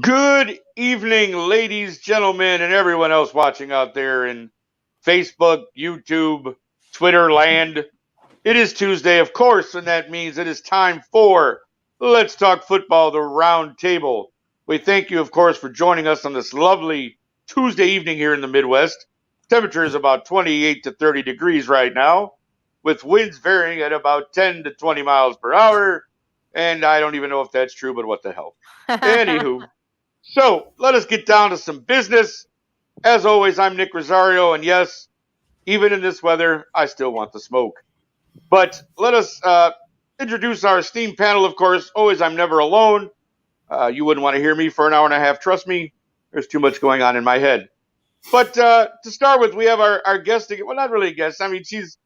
Good evening, ladies, gentlemen, and everyone else watching out there in Facebook, YouTube, Twitter land. It is Tuesday, of course, and that means it is time for Let's Talk Football, the Roundtable. We thank you, of course, for joining us on this lovely Tuesday evening here in the Midwest. Temperature is about 28 to 30 degrees right now, with winds varying at about 10 to 20 miles per hour. And I don't even know if that's true, but what the hell. Anywho. So let us get down to some business. As always, I'm Nick Rosario, and yes, even in this weather, I still want the smoke. But let us introduce our esteemed panel, of course. Always, I'm never alone. You wouldn't want to hear me for an hour and a half. Trust me, there's too much going on in my head. But to start with, we have our guest again. Well, not really a guest. I mean, she's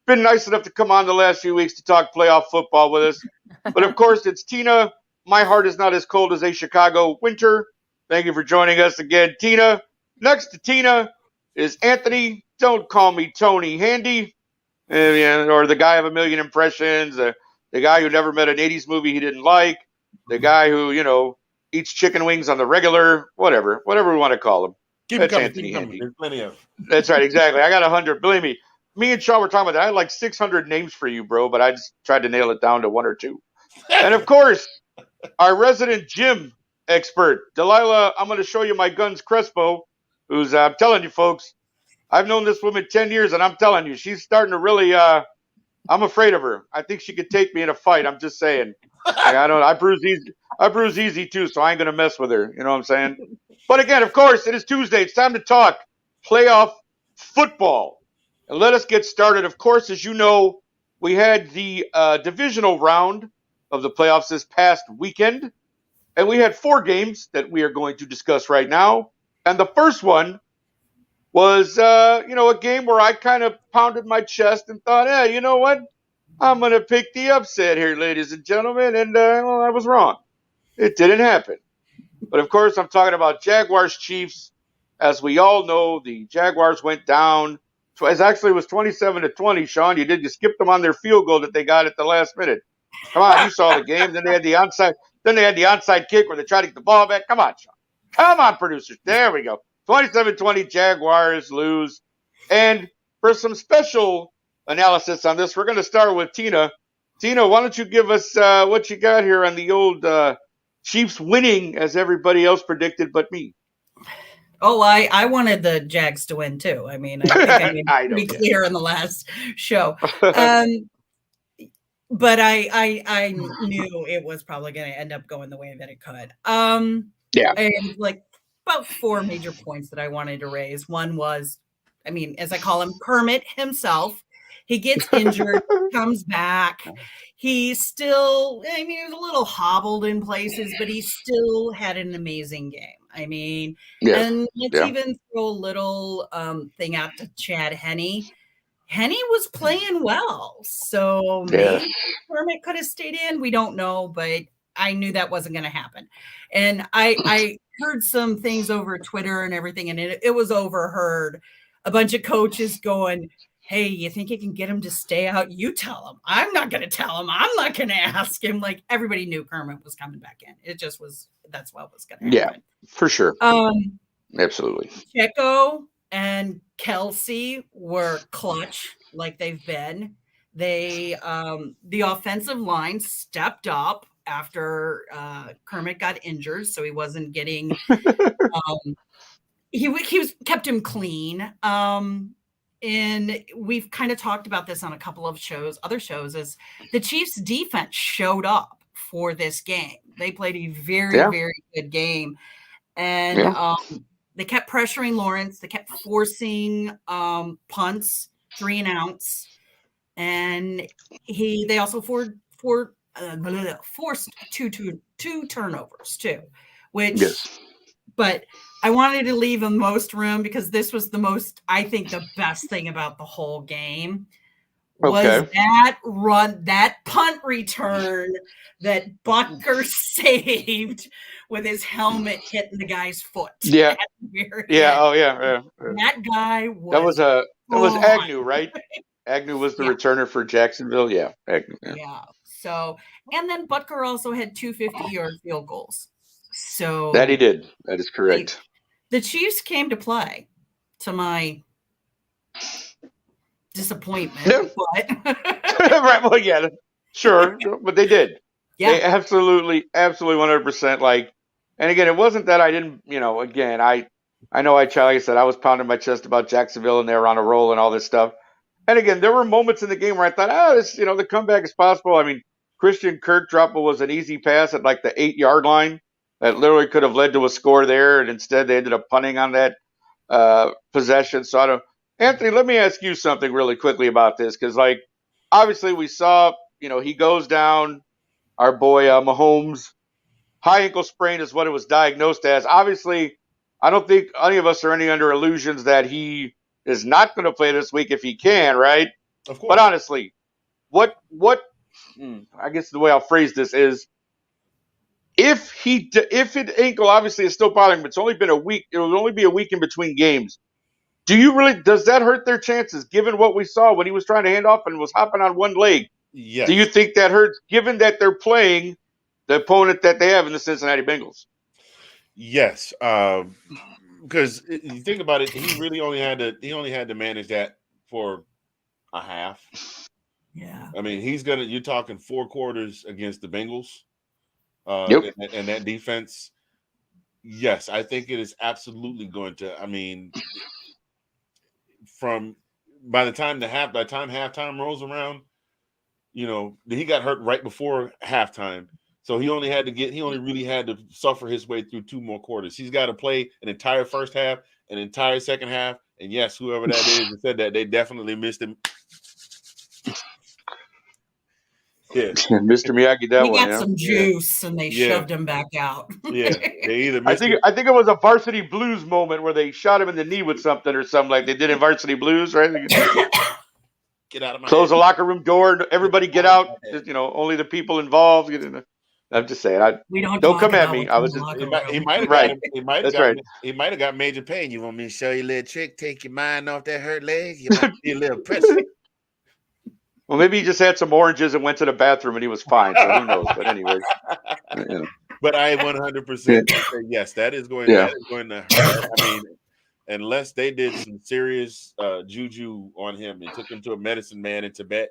been nice enough to come on the last few weeks to talk playoff football with us. But, of course, it's Tina. My heart is not as cold as a Chicago winter. Thank you for joining us again, Tina. Next to Tina is Anthony. Don't call me Tony Handy, or the guy of a million impressions, the guy who never met an 80s movie he didn't like, the guy who, eats chicken wings on the regular, whatever we want to call him. That's Anthony Handy. There's plenty of. That's right, exactly. I got 100. Believe me. Me and Sean were talking about that. I had like 600 names for you, bro, but I just tried to nail it down to one or two. And, of course, our resident gym expert, Delilah, I'm going to show you my guns Crespo, who's, I'm telling you, folks, I've known this woman 10 years, and I'm telling you, she's starting to really, I'm afraid of her. I think she could take me in a fight. I'm just saying. I bruise easy, too, so I ain't going to mess with her. You know what I'm saying? But again, of course, it is Tuesday. It's time to talk playoff football. And let us get started. Of course, as you know, we had the divisional round of the playoffs this past weekend. And we had 4 games that we are going to discuss right now. And the first one was, a game where I kind of pounded my chest and thought, hey, you know what? I'm going to pick the upset here, ladies and gentlemen. And I was wrong. It didn't happen. But, of course, I'm talking about Jaguars-Chiefs. As we all know, the Jaguars went down. It actually was 27-20, Sean. You skipped them on their field goal that they got at the last minute. Come on, you saw the game. Then they had the onside kick where they tried to get the ball back. Come on, Sean. Come on, producers. There we go. 27-20, Jaguars lose. And for some special analysis on this, we're going to start with Tina. Tina, why don't you give us what you got here on the old Chiefs winning as everybody else predicted but me? Oh, I wanted the Jags to win, too. I mean, I think I made it pretty clear in the last show. But I knew it was probably going to end up going the way that it could. Yeah. And like about 4 major points that I wanted to raise. One was, I mean, as I call him, Kermit himself. He gets injured, comes back. He's still, I mean, he was a little hobbled in places, but he still had an amazing game. I mean, and let's even throw a little thing out to Chad Henne. Henne was playing well, so maybe Kermit could have stayed in. We don't know, but I knew that wasn't going to happen. And I heard some things over Twitter and everything, and it was overheard. A bunch of coaches going, hey, you think you can get him to stay out? You tell him. I'm not going to tell him. I'm not going to ask him. Like, everybody knew Kermit was coming back in. It just was, that's what was going to happen. Yeah, for sure. Absolutely. Checo and Kelsey were clutch like they've been. They the offensive line stepped up after Kermit got injured, so he wasn't getting he was kept him clean. And we've kind of talked about this on a couple of other shows, is the Chiefs defense showed up for this game. They played a very, very good game. And they kept pressuring Lawrence. They kept forcing punts, 3 and outs. And they also forced two turnovers too, which but I wanted to leave the most room because this was I think the best thing about the whole game was that punt return that Butker saved with his helmet hitting the guy's foot. Yeah. Yeah. Oh, yeah. That guy was. That was Agnew, right? Agnew was the returner for Jacksonville. Yeah. Agnew, yeah. So, and then Butker also had 2 50-yard field goals. So that he did. That is correct. The Chiefs came to play, to my disappointment. Yeah. But right. Well, yeah, sure, but they did. Yeah. They absolutely 100%. And again, it wasn't that I didn't. Again, I know like I said, I was pounding my chest about Jacksonville and they were on a roll and all this stuff. And again, there were moments in the game where I thought, this, the comeback is possible. I mean, Christian Kirk drop was an easy pass at like the 8-yard line that literally could have led to a score there, and instead they ended up punting on that possession. So I don't. Anthony, let me ask you something really quickly about this, because obviously we saw, he goes down. Our boy Mahomes, high ankle sprain is what it was diagnosed as. Obviously, I don't think any of us are any under illusions that he is not going to play this week if he can, right? Of course. But honestly, what I guess the way I'll phrase this is, if his ankle obviously is still bothering him, it's only been a week. It will only be a week in between games. Does that hurt their chances, given what we saw when he was trying to hand off and was hopping on one leg? Yes. Do you think that hurts, given that they're playing the opponent that they have in the Cincinnati Bengals? Yes, because you think about it, he really only had to manage that for a half. Yeah. I mean, you're talking 4 quarters against the Bengals, Yep. and that defense. Yes, I think it is absolutely going to. I mean, by the time halftime rolls around, he got hurt right before halftime. So he only really had to suffer his way through 2 more quarters. He's got to play an entire first half, an entire second half. And yes, whoever that is that said that, they definitely missed him. Yeah. Mr. Miyagi, that he one. got some juice and they shoved him back out. Yeah. They either I think it was a Varsity Blues moment where they shot him in the knee with something or something like they did in Varsity Blues, right? Get out of my Close head. the locker room door. Everybody get out. Only the people involved. I'm just saying. We don't come at me. I was just. He might have right. He might have got major pain. You want me to show you a little trick? Take your mind off that hurt leg. You might be a little pressure. Well, maybe he just had some oranges and went to the bathroom and he was fine. So who knows? But anyway. But I 100% say yes. That is going. That is going to hurt. I mean, unless they did some serious juju on him and took him to a medicine man in Tibet,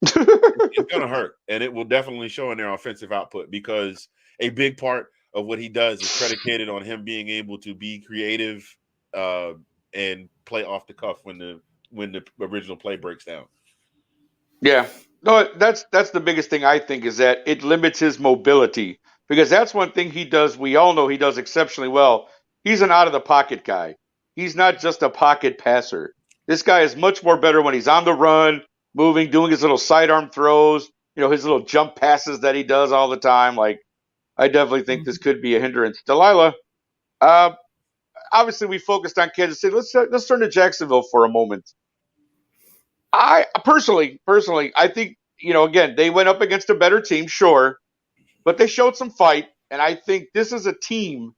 it's going to hurt. And it will definitely show in their offensive output, because a big part of what he does is predicated on him being able to be creative and play off the cuff when the original play breaks down. Yeah. No, that's the biggest thing, I think, is that it limits his mobility, because that's one thing he does. We all know he does exceptionally well. He's an out-of-the-pocket guy. He's not just a pocket passer. This guy is much more better when he's on the run, moving, doing his little sidearm throws, his little jump passes that he does all the time. I definitely think this could be a hindrance. Delilah, obviously we focused on Kansas City. Let's turn to Jacksonville for a moment. I personally, I think, again, they went up against a better team, sure, but they showed some fight. And I think this is a team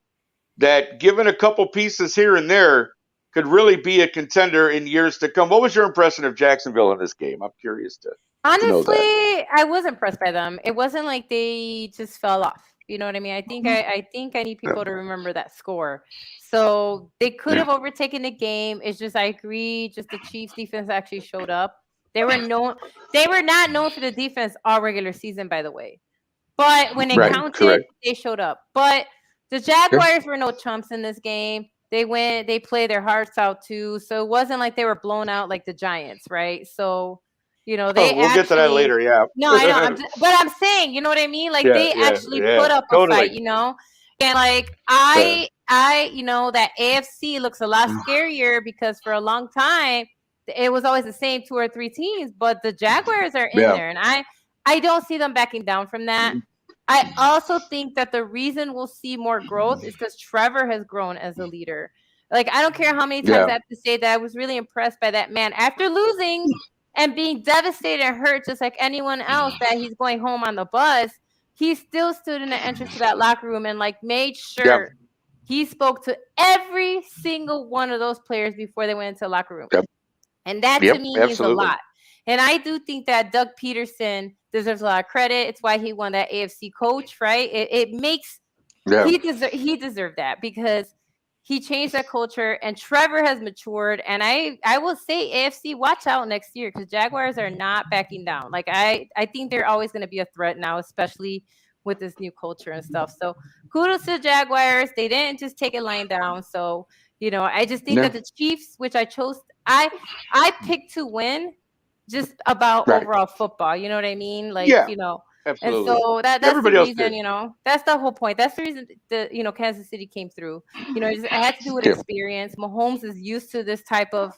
that, given a couple pieces here and there, could really be a contender in years to come. What was your impression of Jacksonville in this game? I'm curious to know that. I was impressed by them. It wasn't like they just fell off. You know what I mean? I think I need people to remember that score. So they could have overtaken the game. It's just, I agree, just the Chiefs defense actually showed up. They were not known for the defense all regular season, by the way. But when it counted, they showed up. But the Jaguars were no chumps in this game. They played their hearts out too. So it wasn't like they were blown out like the Giants, right? So, we'll get to that later, yeah. No, I know. But I'm saying, you know what I mean? Like, they actually put up a fight, And I that AFC looks a lot scarier, because for a long time it was always the same 2 or 3 teams, but the Jaguars are in there, and I don't see them backing down from that. I also think that the reason we'll see more growth is because Trevor has grown as a leader. Like, I don't care how many times I have to say that I was really impressed by that man after losing and being devastated and hurt, just like anyone else, that he's going home on the bus. He still stood in the entrance to that locker room and like made sure he spoke to every single one of those players before they went into the locker room. And that to me means a lot. And I do think that Doug Peterson deserves a lot of credit. It's why he won that AFC coach, right? It makes he deserved that because he changed that culture, and Trevor has matured. And I will say, AFC, watch out next year, because Jaguars are not backing down. Like I think they're always going to be a threat now, especially with this new culture and stuff. So kudos to the Jaguars. They didn't just take it lying down. So, I just think that the Chiefs, which I chose, I picked to win just about overall football. You know what I mean? Like, absolutely. And so that's Everybody the else reason, did. That's the whole point. That's the reason that, Kansas City came through. It had to do with experience. Mahomes is used to this type of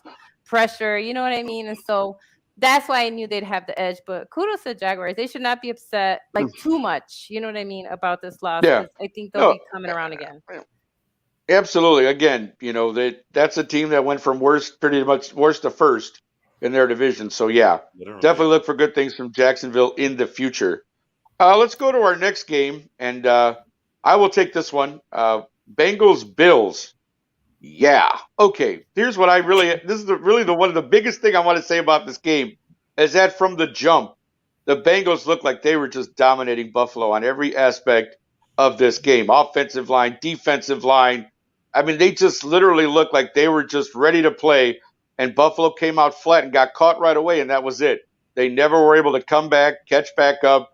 pressure. You know what I mean? And so that's why I knew they'd have the edge. But kudos to the Jaguars. They should not be upset like too much. You know what I mean about this loss? Yeah. I think they'll be coming around again. Absolutely. Again, that's a team that went from pretty much worst to first in their division. So definitely look for good things from Jacksonville in the future. Let's go to our next game, and I will take this one. Bengals Bills. Yeah. Okay. Here's what this is really one of the biggest thing I want to say about this game is that from the jump, the Bengals looked like they were just dominating Buffalo on every aspect of this game. Offensive line, defensive line. I mean, they just literally looked like they were just ready to play, and Buffalo came out flat and got caught right away, and that was it. They never were able to come back, catch back up.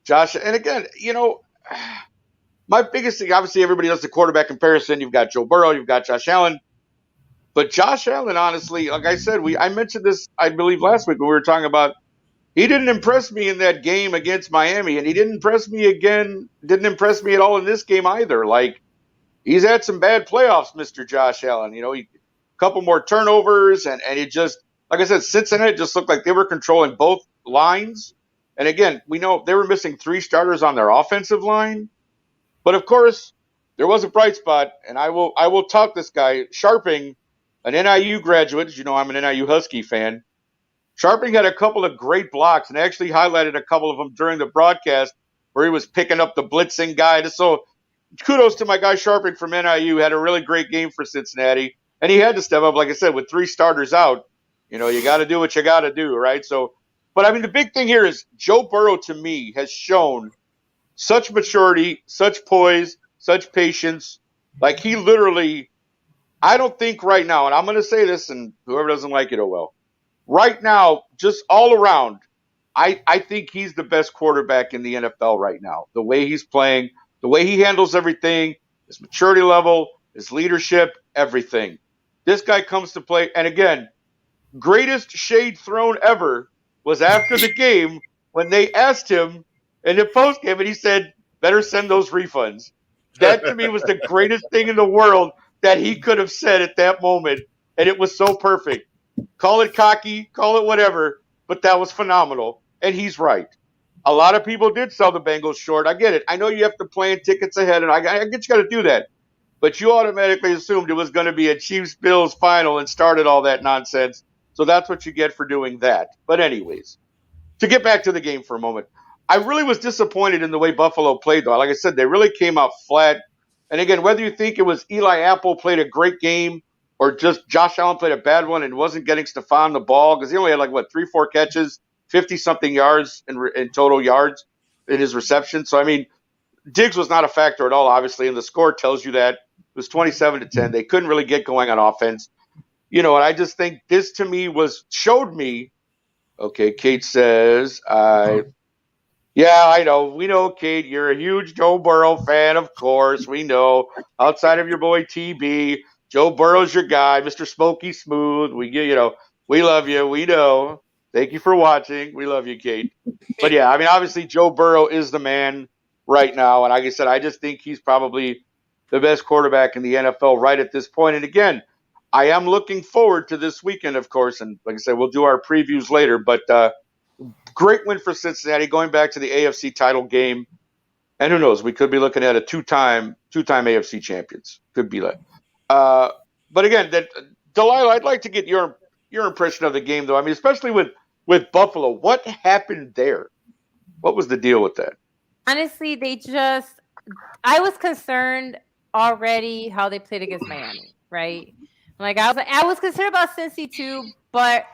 Josh, and again, my biggest thing, obviously everybody does the quarterback comparison. You've got Joe Burrow, you've got Josh Allen. But Josh Allen, honestly, like I said, I mentioned this, I believe, last week when we were talking about, he didn't impress me in that game against Miami, and he didn't impress me at all in this game either. Like, he's had some bad playoffs, Mr. Josh Allen. A couple more turnovers, and it just, like I said, Cincinnati just looked like they were controlling both lines. And again, we know they were missing 3 starters on their offensive line. But of course, there was a bright spot, and I will talk this guy, Sharping, an NIU graduate. As you know, I'm an NIU Husky fan. Sharping had a couple of great blocks, and actually highlighted a couple of them during the broadcast where he was picking up the blitzing guy. So kudos to my guy Sharping from NIU. Had a really great game for Cincinnati, and he had to step up, like I said, with 3 starters out. You got to do what you got to do, right? So, but I mean, the big thing here is Joe Burrow, to me, has shown such maturity, such poise, such patience. Like, he literally, I don't think right now, and I'm going to say this, and whoever doesn't like it, oh well. Right now, just all around, I think he's the best quarterback in the NFL right now. The way he's playing, the way he handles everything, his maturity level, his leadership, everything. This guy comes to play, and again, greatest shade thrown ever was after the game when they asked him in the postgame, and he said, better send those refunds. That, to me, was the greatest thing in the world that he could have said at that moment, and it was so perfect. Call it cocky, call it whatever, but that was phenomenal, and he's right. A lot of people did sell the Bengals short. I get it. I know you have to plan tickets ahead, and I get you got to do that. But you automatically assumed it was going to be a Chiefs-Bills final and started all that nonsense. So that's what you get for doing that. But anyways, to get back to the game for a moment, I really was disappointed in the way Buffalo played, though. Like I said, they really came out flat. And again, whether you think it was Eli Apple played a great game or just Josh Allen played a bad one and wasn't getting Stephon the ball, because he only had 3-4 catches, 50-something yards in total yards in his reception. So, I mean, Diggs was not a factor at all, obviously, and the score tells you that. It was 27-10. They couldn't really get going on offense. And I just think this, to me, showed me, okay, Kate says, yeah, I know. We know, Kate, you're a huge Joe Burrow fan, of course. We know. Outside of your boy TB, Joe Burrow's your guy, Mr. Smokey Smooth. We love you. We know. Thank you for watching. We love you, Kate. But yeah, I mean, obviously Joe Burrow is the man right now. And like I said, I just think he's probably the best quarterback in the NFL right at this point. And again, I am looking forward to this weekend, of course. And like I said, we'll do our previews later. But great win for Cincinnati, going back to the AFC title game. And who knows? We could be looking at a two-time AFC champions. Could be that. But again, Delilah, I'd like to get your impression of the game, though. I mean, especially with Buffalo. What happened there? What was the deal with that? Honestly, I was concerned already how they played against Miami, right? Like I was concerned about Cincy too, but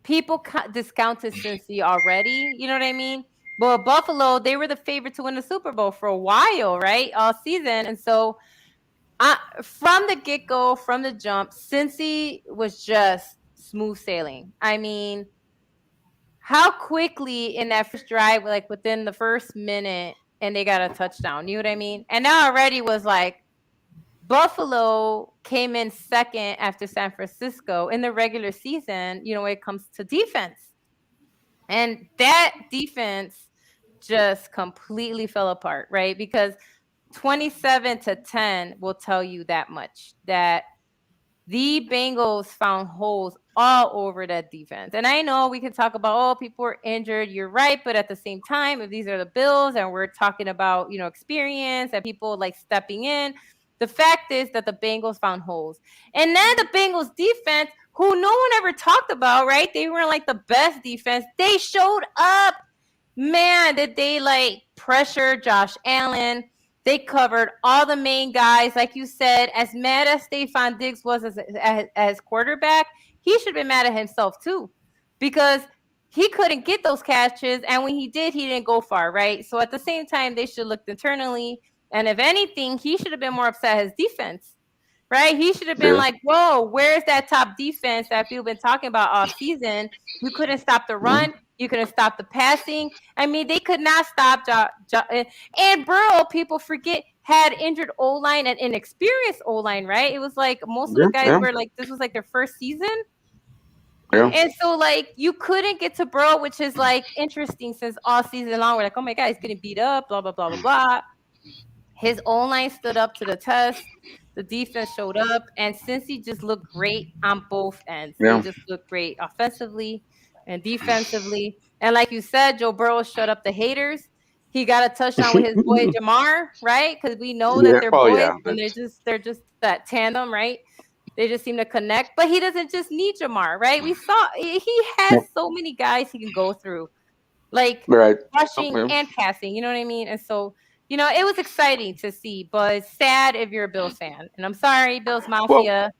people discounted Cincy already. You know what I mean? But Buffalo, they were the favorite to win the Super Bowl for a while, right? All season. And so from the get-go, from the jump, Cincy was just smooth sailing. I mean, how quickly in that first drive, like within the first minute, and they got a touchdown. You know what I mean? And now already was like, Buffalo came in second after San Francisco in the regular season, when it comes to defense. And that defense just completely fell apart, right? Because 27-10 will tell you that much, that the Bengals found holes all over that defense. And I know we can talk about, people are injured. You're right. But at the same time, if these are the Bills and we're talking about, experience and people like stepping in, the fact is that the Bengals found holes. And then the Bengals defense, who no one ever talked about, right? They were like the best defense. They showed up. Man, did they like pressure Josh Allen. They covered all the main guys. Like you said, as mad as Stephon Diggs was as quarterback, he should have been mad at himself too, because he couldn't get those catches. And when he did, he didn't go far, right? So at the same time, they should have looked internally. And if anything, he should have been more upset at his defense, right? He should have been like, whoa, where's that top defense that we've been talking about all season? You couldn't stop the run. You couldn't stop the passing. I mean, they could not stop. And Burrow, people forget, had injured O-line and inexperienced O-line, right? It was like most of the guys were like, this was like their first season. Yeah. And so, like, you couldn't get to Burrow, which is like interesting since all season long. We're like, oh my God, he's getting beat up, blah, blah, blah, blah, blah. His O-line stood up to the test. The defense showed up. And Cincy just looked great on both ends. They just looked great offensively and defensively. And like you said, Joe Burrow shut up the haters. He got a touchdown with his boy Jamar, right? Because we know that they're boys and they're just that tandem, right? They just seem to connect. But he doesn't just need Jamar, right? We saw he has so many guys he can go through, like rushing and passing. You know what I mean? And so, it was exciting to see, but it's sad if you're a Bills fan. And I'm sorry, Bills Mafia.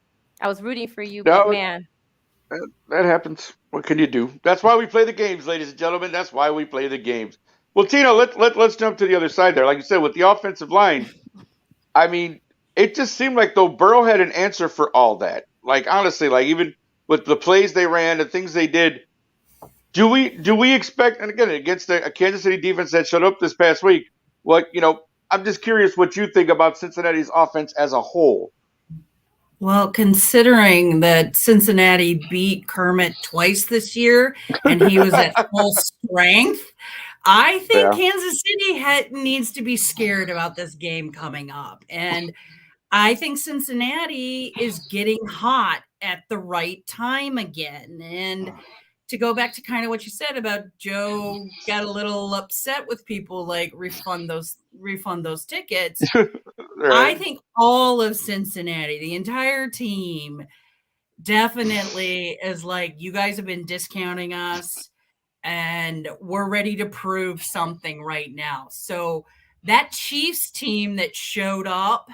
I was rooting for you, but man. That happens. What can you do? That's why we play the games, ladies and gentlemen. That's why we play the games. Well, Tina, let's jump to the other side there. Like you said, with the offensive line, I mean, it just seemed like though Burrow had an answer for all that. Like honestly, like even with the plays they ran, the things they did, do we expect? And again, against a Kansas City defense that showed up this past week, I'm just curious what you think about Cincinnati's offense as a whole. Well, considering that Cincinnati beat Kermit twice this year and he was at full strength, I think Kansas City needs to be scared about this game coming up. And I think Cincinnati is getting hot at the right time again. And to go back to kind of what you said about Joe got a little upset with people like refund those tickets. I think all of Cincinnati, the entire team, definitely is like, you guys have been discounting us and we're ready to prove something right now. So that Chiefs team that showed up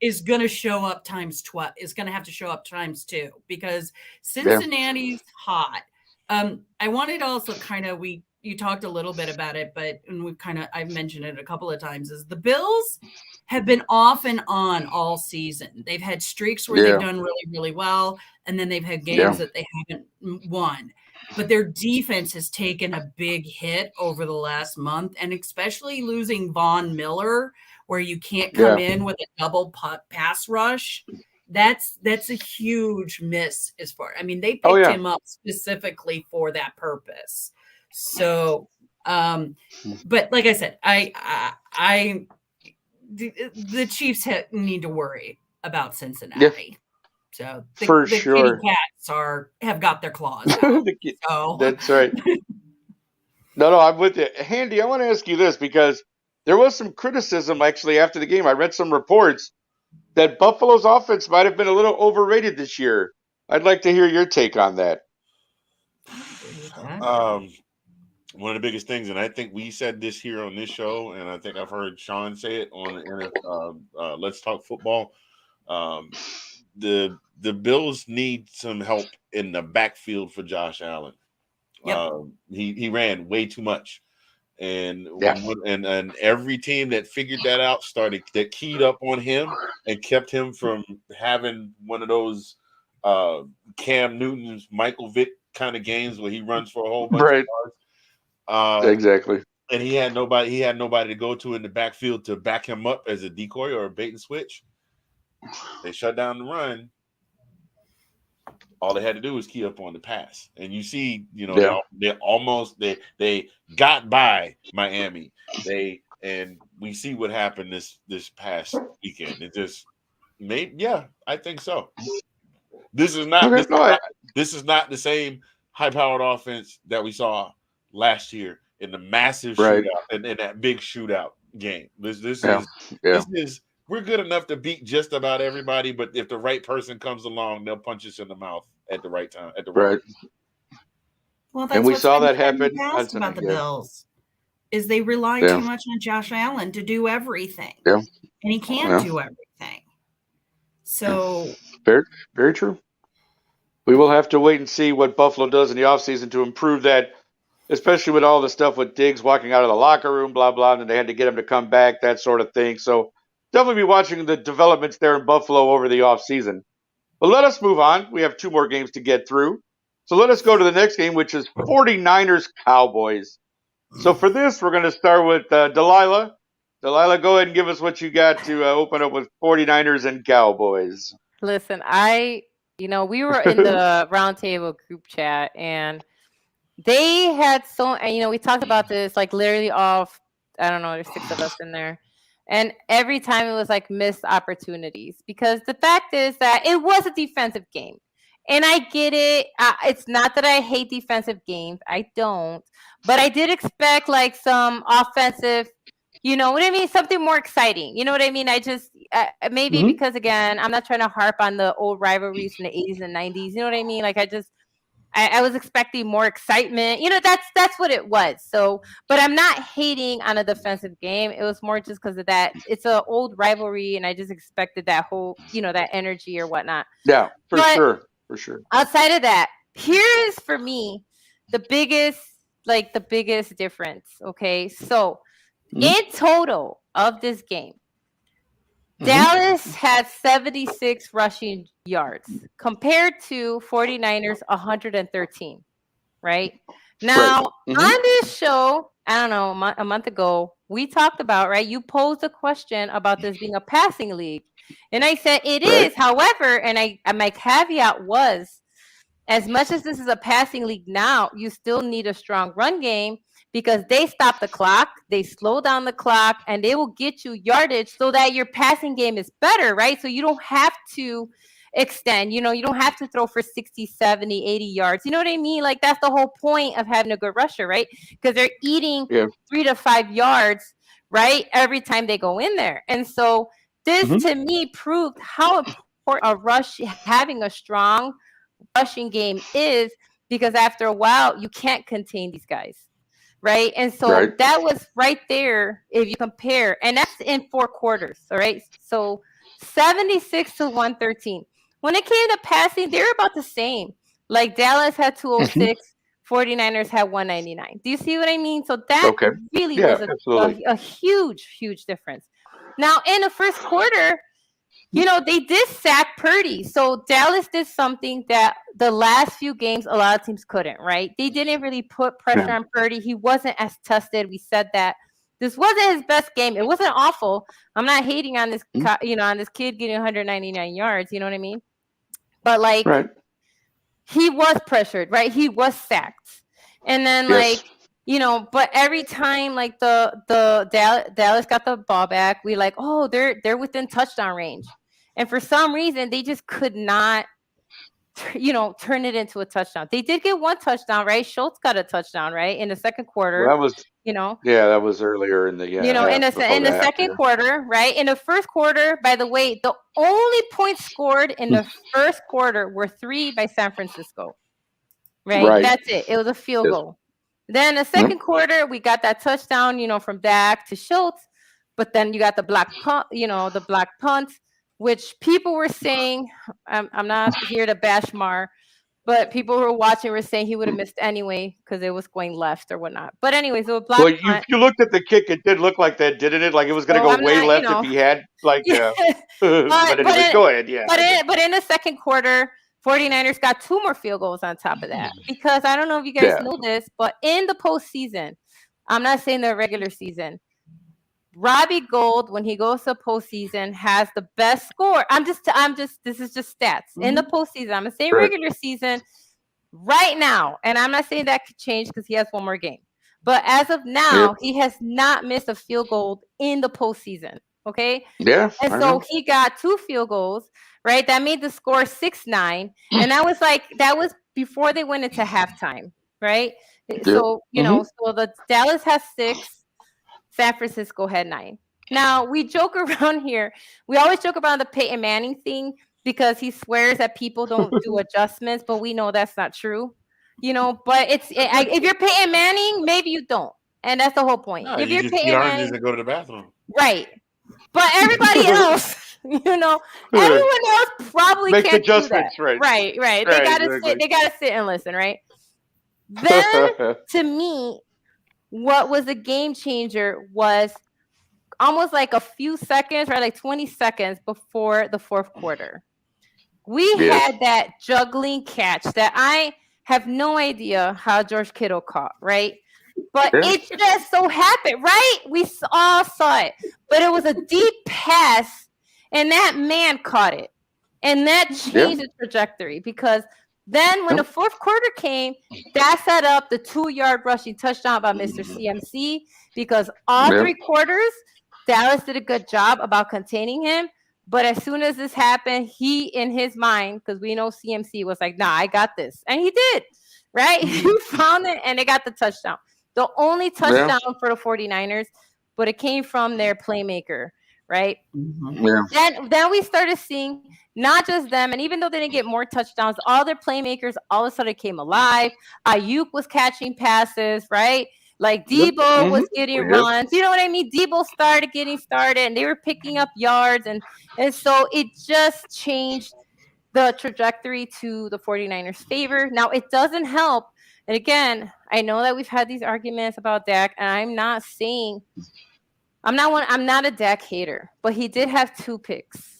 is going to show up times 12, is going to have to show up times 2 because Cincinnati's hot. I wanted also kind of, you talked a little bit about it, but I've mentioned it a couple of times, is the Bills have been off and on all season. They've had streaks where they've done really, really well, and then they've had games that they haven't won. But their defense has taken a big hit over the last month, and especially losing Von Miller, where you can't come in with a double pass rush. That's a huge miss as far. I mean, they picked him up specifically for that purpose. So, but like I said, the Chiefs need to worry about Cincinnati. So the kitty cats have got their claws out. So. That's right. No, I'm with you. Handy, I want to ask you this because there was some criticism actually after the game. I read some reports that Buffalo's offense might have been a little overrated this year. I'd like to hear your take on that. One of the biggest things, and I think we said this here on this show, and I think I've heard Sean say it on Let's Talk Football. The Bills need some help in the backfield for Josh Allen. Yep. He ran way too much, and every team that figured that out that keyed up on him and kept him from having one of those Cam Newton's Michael Vick kind of games where he runs for a whole bunch of yards. Exactly. And he had nobody to go to in the backfield to back him up as a decoy or a bait and switch. They shut down the run. All they had to do was key up on the pass. And you see, they got by Miami. And we see what happened this past weekend. It just I think so. This is not the same high-powered offense that we saw last year in the massive shootout and in that big shootout game. This is we're good enough to beat just about everybody, but if the right person comes along, they'll punch us in the mouth at the right time. Well, that's and we saw that happen about the Bills. Is they rely too much on Josh Allen to do everything. Yeah. And he can't do everything. So very, very true. We will have to wait and see what Buffalo does in the offseason to improve that, especially with all the stuff with Diggs walking out of the locker room, blah, blah, and then they had to get him to come back, that sort of thing. So definitely be watching the developments there in Buffalo over the offseason. But let us move on. We have 2 more games to get through. So let us go to the next game, which is 49ers Cowboys. So for this, we're going to start with Delilah. Delilah, go ahead and give us what you got to open up with 49ers and Cowboys. Listen, we were in the Roundtable group chat, and they had we talked about this, like literally off, I don't know, there's 6 of us in there. And every time it was like missed opportunities, because the fact is that it was a defensive game. And I get it. It's not that I hate defensive games. I don't. But I did expect like some offensive, you know what I mean? Something more exciting. You know what I mean? I just, maybe because, again, I'm not trying to harp on the old rivalries from the 80s and 90s. You know what I mean? Like I was expecting more excitement. You know, that's what it was. So, but I'm not hating on a defensive game. It was more just because of that. It's an old rivalry, and I just expected that whole, that energy or whatnot. Yeah, for sure. Outside of that, here is for me the biggest difference. Okay, so in total of this game, Dallas had 76 rushing yards compared to 49ers 113, right? Now, on this show, I don't know, a month ago, we talked about, right? You posed a question about this being a passing league. And I said it is. However, and my caveat was, as much as this is a passing league now, you still need a strong run game, because they stop the clock, they slow down the clock, and they will get you yardage so that your passing game is better, right? So you don't have to extend, you don't have to throw for 60, 70, 80 yards. You know what I mean? Like, that's the whole point of having a good rusher, right? Because they're eating 3 to 5 yards, right, every time they go in there. And so this, to me, proved how important having a strong rushing game is, because after a while, you can't contain these guys. Right. And so that was right there. If you compare, and that's in 4 quarters. All right. So 76 to 113. When it came to passing, they're about the same. Like Dallas had 206, 49ers had 199. Do you see what I mean? So that really was a huge, huge difference. Now, in the first quarter, they did sack Purdy. So Dallas did something that the last few games a lot of teams couldn't, right? They didn't really put pressure on Purdy. He wasn't as tested. We said that. This wasn't his best game. It wasn't awful. I'm not hating on this, on this kid getting 199 yards. You know what I mean? But, he was pressured, right? He was sacked. And then, but every time, the Dallas got the ball back, we they're within touchdown range. And for some reason, they just could not turn it into a touchdown. They did get one touchdown, right? Schultz got a touchdown, right, in the second quarter. Well, that was you know, that was earlier in the in the second quarter, right? In the first quarter, by the way, the only points scored in the first quarter were 3 by San Francisco. Right? That's it. It was a field goal. Then the second quarter, we got that touchdown, from Dak to Schultz. But then you got the black punt, which people were saying, I'm not here to bash Mar, but people who were watching were saying he would have missed anyway because it was going left or whatnot. But anyways, so Well, you looked at the kick, it did look like that, didn't it? Like it was going to go way left if he had, like, but anyways, go ahead, But in the second quarter, 49ers got 2 more field goals on top of that. Because I don't know if you guys know this, but in the postseason, I'm not saying the regular season, Robbie Gould, when he goes to postseason, has the best score. This is just stats. In the postseason, I'm going to say regular season right now, and I'm not saying that could change because he has one more game. But as of now, he has not missed a field goal in the postseason. Okay? Yeah. And so he got 2 field goals, right? That made the score 6-9. And that was before they went into halftime, right? So, so the Dallas has 6. San Francisco had 9. Now, we joke around here. We always joke about the Peyton Manning thing because he swears that people don't do adjustments, but we know that's not true. But if you're Peyton Manning, maybe you don't. And that's the whole point. No, if you you're just Peyton Manning, and go to the bathroom. Right. But everybody else, everyone else probably make can't adjustments, do that. Right. They gotta sit and listen, right? Then to me, what was a game changer was almost like a few seconds, right? Like 20 seconds before the fourth quarter. We had that juggling catch that I have no idea how George Kittle caught, right? But it just so happened, right? We all saw it. But it was a deep pass, and that man caught it. And that changed the trajectory because then when the fourth quarter came, that set up the 2-yard rushing touchdown by Mr. CMC because all 3 quarters, Dallas did a good job about containing him. But as soon as this happened, he, in his mind, because we know CMC was like, nah, I got this. And he did, right? He found it, and they got the touchdown. The only touchdown for the 49ers, but it came from their playmaker, right? Then we started seeing not just them, and even though they didn't get more touchdowns, all their playmakers all of a sudden came alive. Ayuk was catching passes, right? Like Debo was getting runs. You know what I mean? Debo started getting started, and they were picking up yards. And so it just changed the trajectory to the 49ers' favor. Now, it doesn't help. And again, I know that we've had these arguments about Dak, and I'm not a Dak hater, but he did have 2 picks.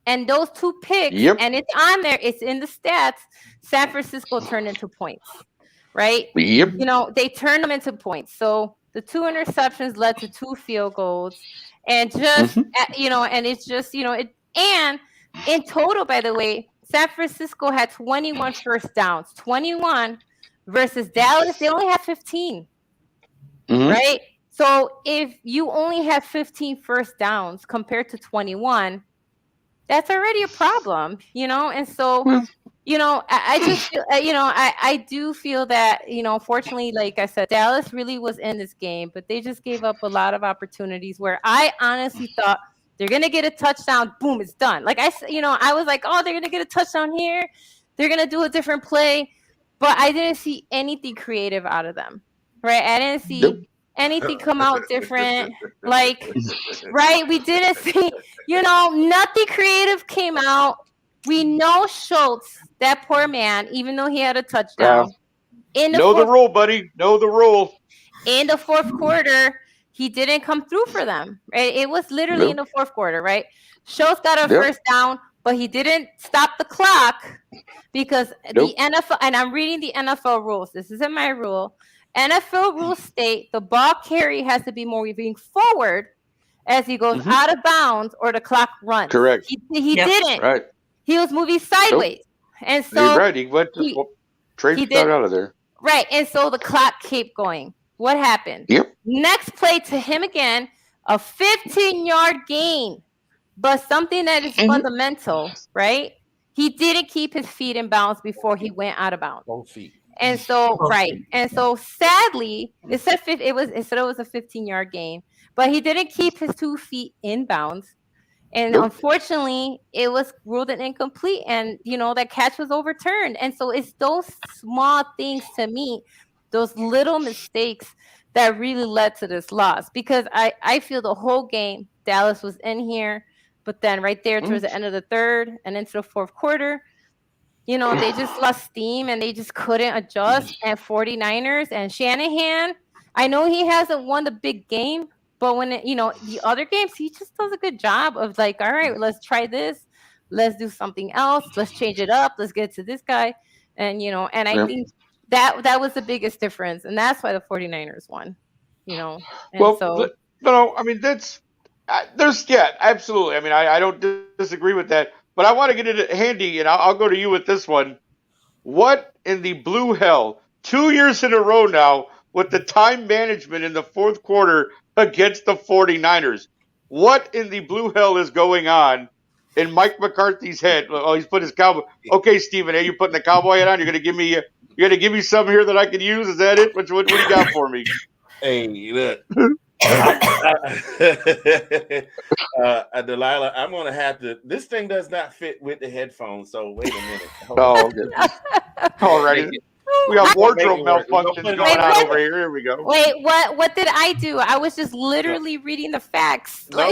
And those 2 picks, and it's on there, it's in the stats, San Francisco turned into points, right? They turned them into points. So the 2 interceptions led to 2 field goals. And just, and it's just, and in total, by the way, San Francisco had 21 first downs, 21 versus Dallas, they only had 15, right? So if you only have 15 first downs compared to 21, that's already a problem, And so, I just, I do feel that, unfortunately, like I said, Dallas really was in this game, but they just gave up a lot of opportunities where I honestly thought they're going to get a touchdown. Boom, it's done. Like I was like, oh, they're going to get a touchdown here. They're going to do a different play. But I didn't see anything creative out of them, right? I didn't see anything come out different. Like, right? We didn't see, nothing creative came out. We know Schultz, that poor man, even though he had a touchdown. Know the rule, buddy. Know the rule. In the fourth quarter, he didn't come through for them. Right? It was literally in the fourth quarter, right? Schultz got a first down, but he didn't stop the clock because the NFL, and I'm reading the NFL rules. This isn't my rule. NFL rules state the ball carry has to be moving forward as he goes out of bounds or the clock runs. Correct. He didn't. Right. He was moving sideways. And so he went to trade out of there. Right. And so the clock kept going. What happened? Next play to him again, a 15-yard gain. But something that is fundamental, right? he didn't keep his feet in bounds before he went out of bounds. Both feet. And so, and so sadly, it said it was a 15-yard game, but he didn't keep his 2 feet in bounds. And unfortunately, it was ruled an incomplete, and that catch was overturned. And so it's those small things to me, those little mistakes that really led to this loss. Because I feel the whole game, Dallas was in here, but then right there towards the end of the third and into the fourth quarter, they just lost steam and they just couldn't adjust. And 49ers and Shanahan, I know he hasn't won the big game, but when the other games, he just does a good job of like, all right, let's try this, let's do something else, let's change it up, let's get to this guy, and I think that was the biggest difference, and that's why the 49ers won. And I mean absolutely. I mean, I don't disagree with that, but I want to get it handy, and I'll go to you with this one. What in the blue hell? 2 years in a row now with the time management in the fourth quarter against the 49ers. What in the blue hell is going on in Mike McCarthy's head? Oh, he's put his cowboy. Okay, Steven, are you putting the cowboy hat on? You're gonna give me something here that I can use? Is that it? What do you got for me? Hey, look. Delilah, I'm gonna have to. This thing does not fit with the headphones, so wait a minute. All right. We have wardrobe malfunctions going on over here. Here we go. Wait, what did I do? I was just literally reading the facts. No,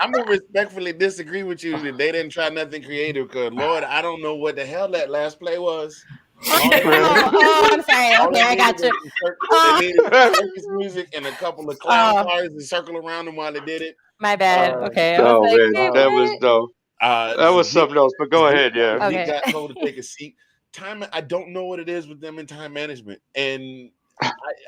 I'm gonna respectfully disagree with you. They didn't try nothing creative, because Lord, I don't know what the hell that last play was. I'm sorry. Okay, I got you. They needed music and a couple of clown cars and circle around them while they did it. My bad. Okay. That was dope. That was something else. But go ahead. Yeah. He got told to take a seat. I don't know what it is with them in time management, and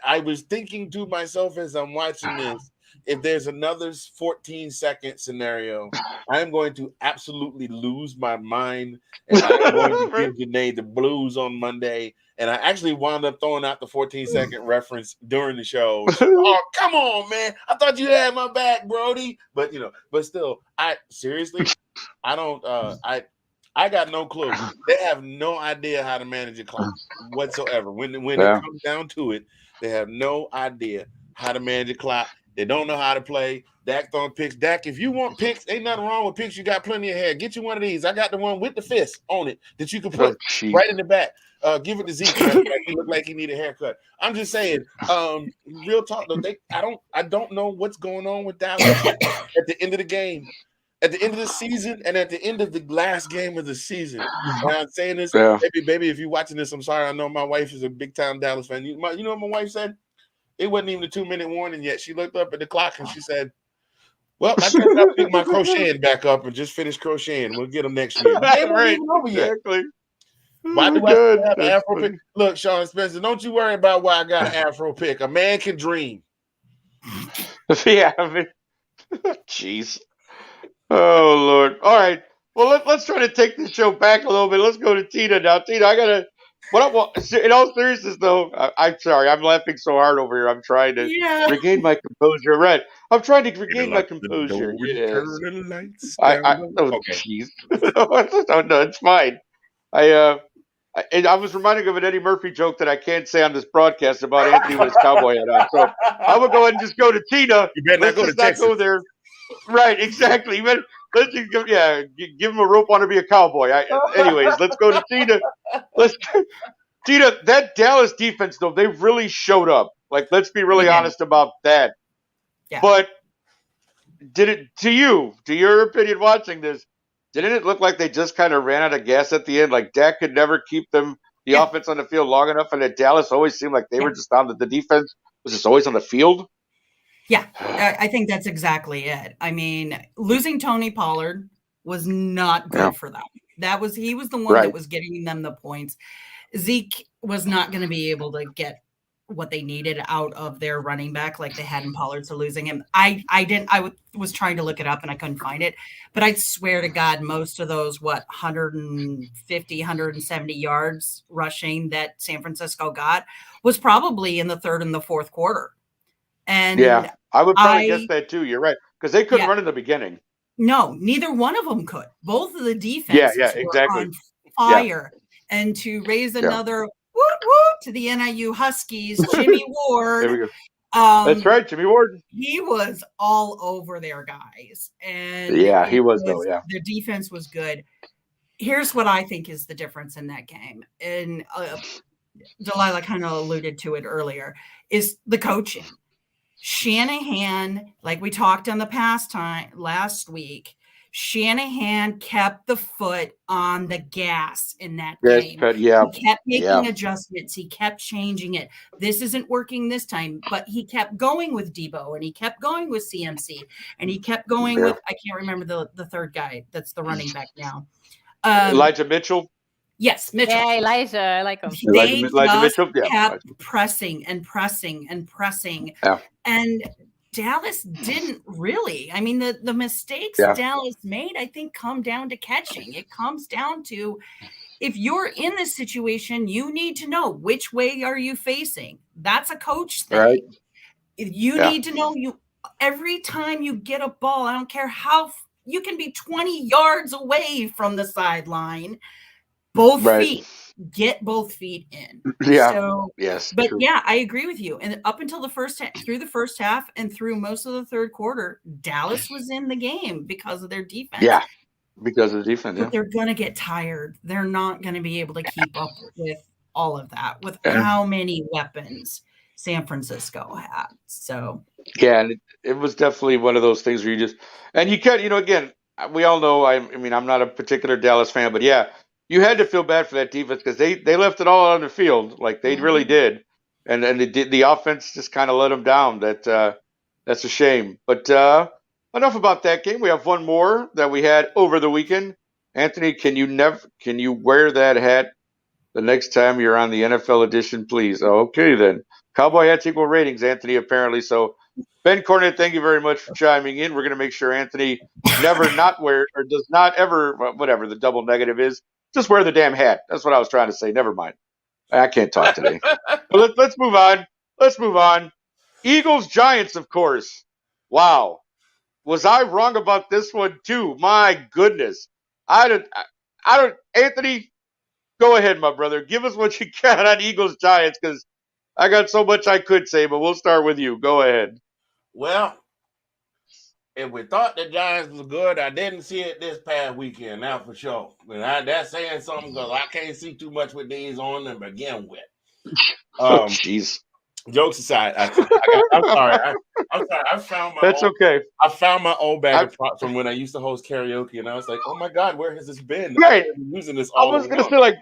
I was thinking to myself as I'm watching this, if there's another 14-second scenario, I am going to absolutely lose my mind, and I'm going to give Janae the blues on Monday. And I actually wound up throwing out the 14-second reference during the show. Oh, come on, man! I thought you had my back, Brody. But still, I got no clue. They have no idea how to manage a clock whatsoever. When it comes down to it, they have no idea how to manage a clock. They don't know how to play. Dak throwing picks. Dak, if you want picks, ain't nothing wrong with picks. You got plenty of hair. Get you one of these. I got the one with the fist on it that you can put right in the back. Give it to Zeke. He looked like he need a haircut. I'm just saying. Real talk though. I don't know what's going on with Dallas at the end of the game. At the end of the season and at the end of the last game of the season. And I'm saying this, baby, if you're watching this, I'm sorry. I know my wife is a big-time Dallas fan. You know what my wife said? It wasn't even a 2-minute warning yet. She looked up at the clock and she said, well, I guess I'll pick my crocheting back up and just finish crocheting. We'll get them next year. They weren't even over yet. Exactly. Why do I have an Afro pick? Look, Sean Spencer, don't you worry about why I got an Afro pick. A man can dream. Yeah, I mean, jeez. Oh, Lord. All right. Well, let's try to take the show back a little bit. Let's go to Tina now. Tina, in all seriousness, though, I'm sorry. I'm laughing so hard over here. I'm trying to regain my composure. Right. I'm trying to regain my composure. Yes. Jeez. No, it's fine. I was reminded of an Eddie Murphy joke that I can't say on this broadcast about Anthony with his cowboy hat on. So I'm going to go ahead and just go to Tina. You better not go to Texas. Not go there. Right, exactly. Let's just give him a rope on to be a cowboy. Anyways, let's go to Tina. Tina, that Dallas defense, though, they've really showed up. Like, let's be really honest about that. Yeah. But to your opinion watching this, didn't it look like they just kind of ran out of gas at the end? Like, Dak could never keep the offense on the field long enough, and that Dallas always seemed like they were just on the defense was just always on the field? Yeah, I think that's exactly it. I mean, losing Tony Pollard was not good for them. He was the one that was getting them the points. Zeke was not going to be able to get what they needed out of their running back like they had in Pollard, so losing him. I was trying to look it up and I couldn't find it, but I swear to God, most of those 150, 170 yards rushing that San Francisco got was probably in the third and the fourth quarter. And I would probably guess that too. You're right, because they couldn't run in the beginning. No, neither one of them could. Both of the defenses were exactly. on fire. And to raise another woot to the NIU Huskies, Jimmy Ward. There we go. That's right, Jimmy Ward. He was all over their guys. And he was though, their defense was good. Here's what I think is the difference in that game. And Delilah kind of alluded to it earlier, is the coaching. Shanahan, like we talked on the last week, Shanahan kept the foot on the gas in that game. He kept making adjustments. He kept changing it. This isn't working this time, but he kept going with Debo, and he kept going with CMC, and he kept going with, I can't remember the third guy that's the running back now. Elijah Mitchell. Yes, Mitchell. Yeah, Elijah. I like him. They Mitchell. Kept pressing and pressing and pressing. Yeah. And Dallas didn't really. I mean, the mistakes Dallas made, I think, come down to catching. It comes down to, if you're in this situation, you need to know which way are you facing. That's a coach thing. Right. You need to know, every time you get a ball, I don't care how you can be 20 yards away from the sideline, get both feet in. Yeah. So, yes. But true. I agree with you. And up until through the first half and through most of the third quarter, Dallas was in the game because of their defense. Yeah. Because of the defense. But they're going to get tired. They're not going to be able to keep up with all of that, with how many weapons San Francisco had. So. Yeah. And it was definitely one of those things where you can, again, we all know, I mean, I'm not a particular Dallas fan, but you had to feel bad for that defense because they left it all on the field, like they really did, and the offense just kind of let them down. That's a shame. But enough about that game. We have one more that we had over the weekend. Anthony, can you wear that hat the next time you're on the NFL edition, please? Okay, then. Cowboy hats equal ratings, Anthony, apparently. So, Ben Cornett, thank you very much for chiming in. We're going to make sure Anthony never not wear, or does not ever, whatever the double negative is, just wear the damn hat. That's what I was trying to say. Never mind. I can't talk today. But let's move on. Let's move on. Eagles, Giants, of course. Wow. Was I wrong about this one too? My goodness. I don't, Anthony, go ahead, my brother. Give us what you got on Eagles, Giants, because I got so much I could say, but we'll start with you. Go ahead. Well, if we thought the Giants was good, I didn't see it this past weekend, now for sure. But that's saying something because I can't see too much with these on them to begin with. Jeez. Jokes aside, I'm sorry. I found my. That's okay. I found my old bag of props from when I used to host karaoke, and I was like, "Oh my God, where has this been?" Right. I've been using this. I was gonna say, like,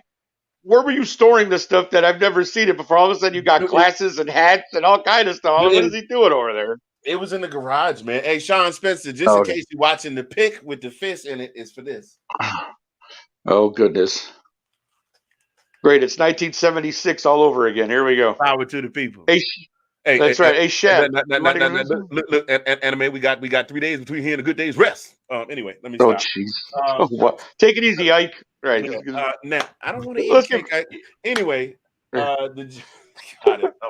where were you storing this stuff that I've never seen it before? All of a sudden, you got glasses and hats and all kind of stuff. What is he doing over there? It was in the garage, man. Hey, Sean Spencer, just in case you're watching the pick with the fist in it, it's for this. Oh, goodness. Great. It's 1976 all over again. Here we go. Power to the people. Hey, that's right. Hey, Chef. Look, Anime, we got 3 days between here and a good day's rest. Anyway, let me stop. Oh, jeez. Take it easy, Ike. Right. Now, I don't want to eat cake. Anyway,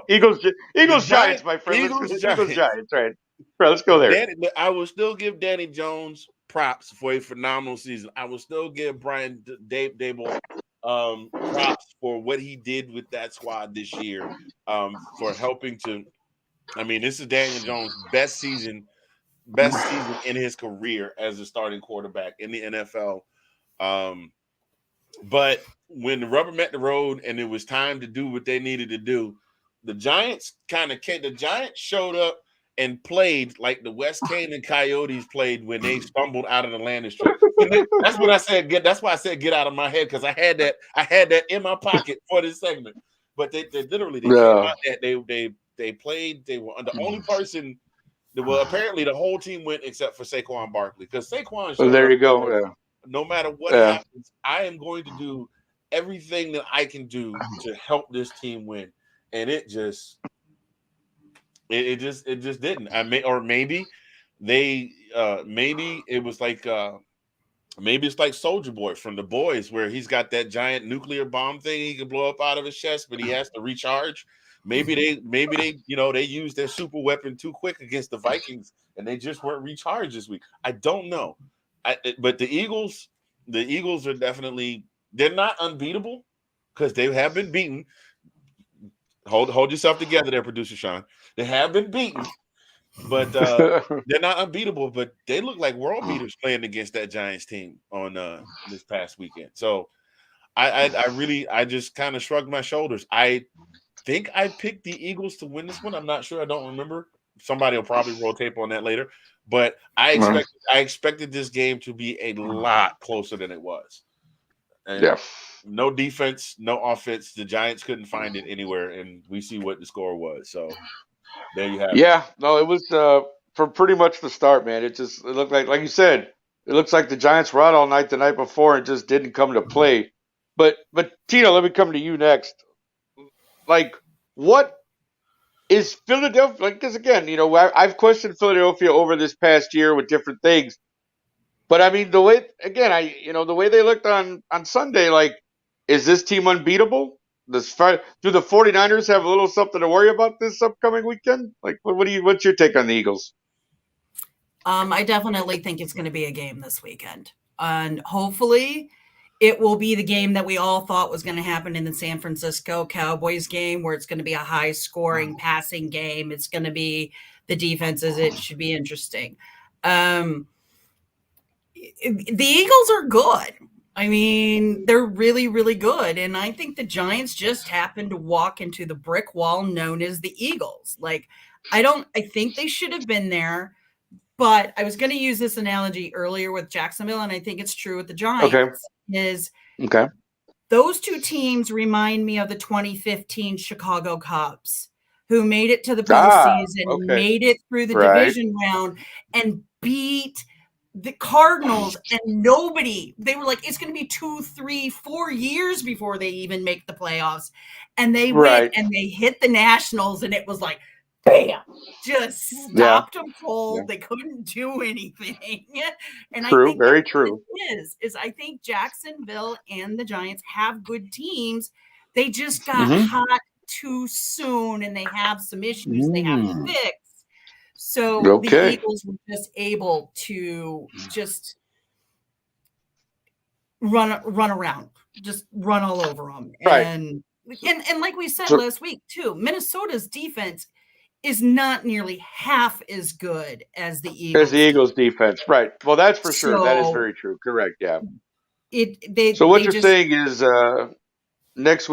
Eagles, Giants, my friend. Eagles, Giants, right. Right, let's go there. I will still give Danny Jones props for a phenomenal season. I will still give Brian Dable props for what he did with that squad this year, for helping to. I mean, this is Daniel Jones' best season in his career as a starting quarterback in the NFL. But when the rubber met the road and it was time to do what they needed to do, the Giants showed up and played like the West Canaan Coyotes played when they stumbled out of the landing strip. That's what I said. That's why I said get out of my head, because I had that in my pocket for this segment. But they literally came out that they played. They were the only person. Well, apparently the whole team went except for Saquon Barkley, because Saquon. Well, there you go. Yeah. No matter what happens, I am going to do everything that I can do to help this team win, and it just didn't. Maybe it was like maybe it's like Soldier Boy from The Boys, where he's got that giant nuclear bomb thing he can blow up out of his chest, but he has to recharge. Maybe they used their super weapon too quick against the Vikings, and they just weren't recharged this week. I don't know. But the Eagles are definitely, they're not unbeatable because they have been beaten. Hold yourself together there, producer Sean. They have been beaten, but they're not unbeatable. But they look like world beaters playing against that Giants team on this past weekend. So I just kind of shrugged my shoulders. I think I picked the Eagles to win this one. I'm not sure. I don't remember. Somebody will probably roll tape on that later. But I expected this game to be a lot closer than it was. And no defense, no offense. The Giants couldn't find it anywhere, and we see what the score was. So there you have it. Yeah, no, it was from pretty much the start, man. It looked like you said, it looks like the Giants were out all night the night before and just didn't come to play. But Tino, let me come to you next. Like, what is Philadelphia? Like, because again, I've questioned Philadelphia over this past year with different things. But I mean, the way the way they looked on Sunday, like, is this team unbeatable? Do the 49ers have a little something to worry about this upcoming weekend? Like, what's your take on the Eagles? I definitely think it's going to be a game this weekend, and hopefully it will be the game that we all thought was going to happen in the San Francisco Cowboys game, where it's going to be a high scoring passing game. It's going to be the defenses. It should be interesting. The Eagles are good. I mean, they're really, really good. And I think the Giants just happened to walk into the brick wall known as the Eagles. Like, I think they should have been there, but I was going to use this analogy earlier with Jacksonville, and I think it's true with the Giants. Those two teams remind me of the 2015 Chicago Cubs, who made it to the postseason, made it through the division round, and beat the Cardinals, and they were like, it's going to be 2, 3, 4 years before they even make the playoffs. And they went and they hit the Nationals, and it was like, bam, just stopped them cold. Yeah. They couldn't do anything. And true, I think very true. Is I think Jacksonville and the Giants have good teams. They just got hot too soon, and they have some issues they have to fix. So the Eagles were just able to just run around, just run all over them. And like we said last week too, Minnesota's defense is not nearly half as good as the Eagles. As the Eagles defense, right. Well, that's for sure. That is very true. Correct, yeah. So what you're saying is next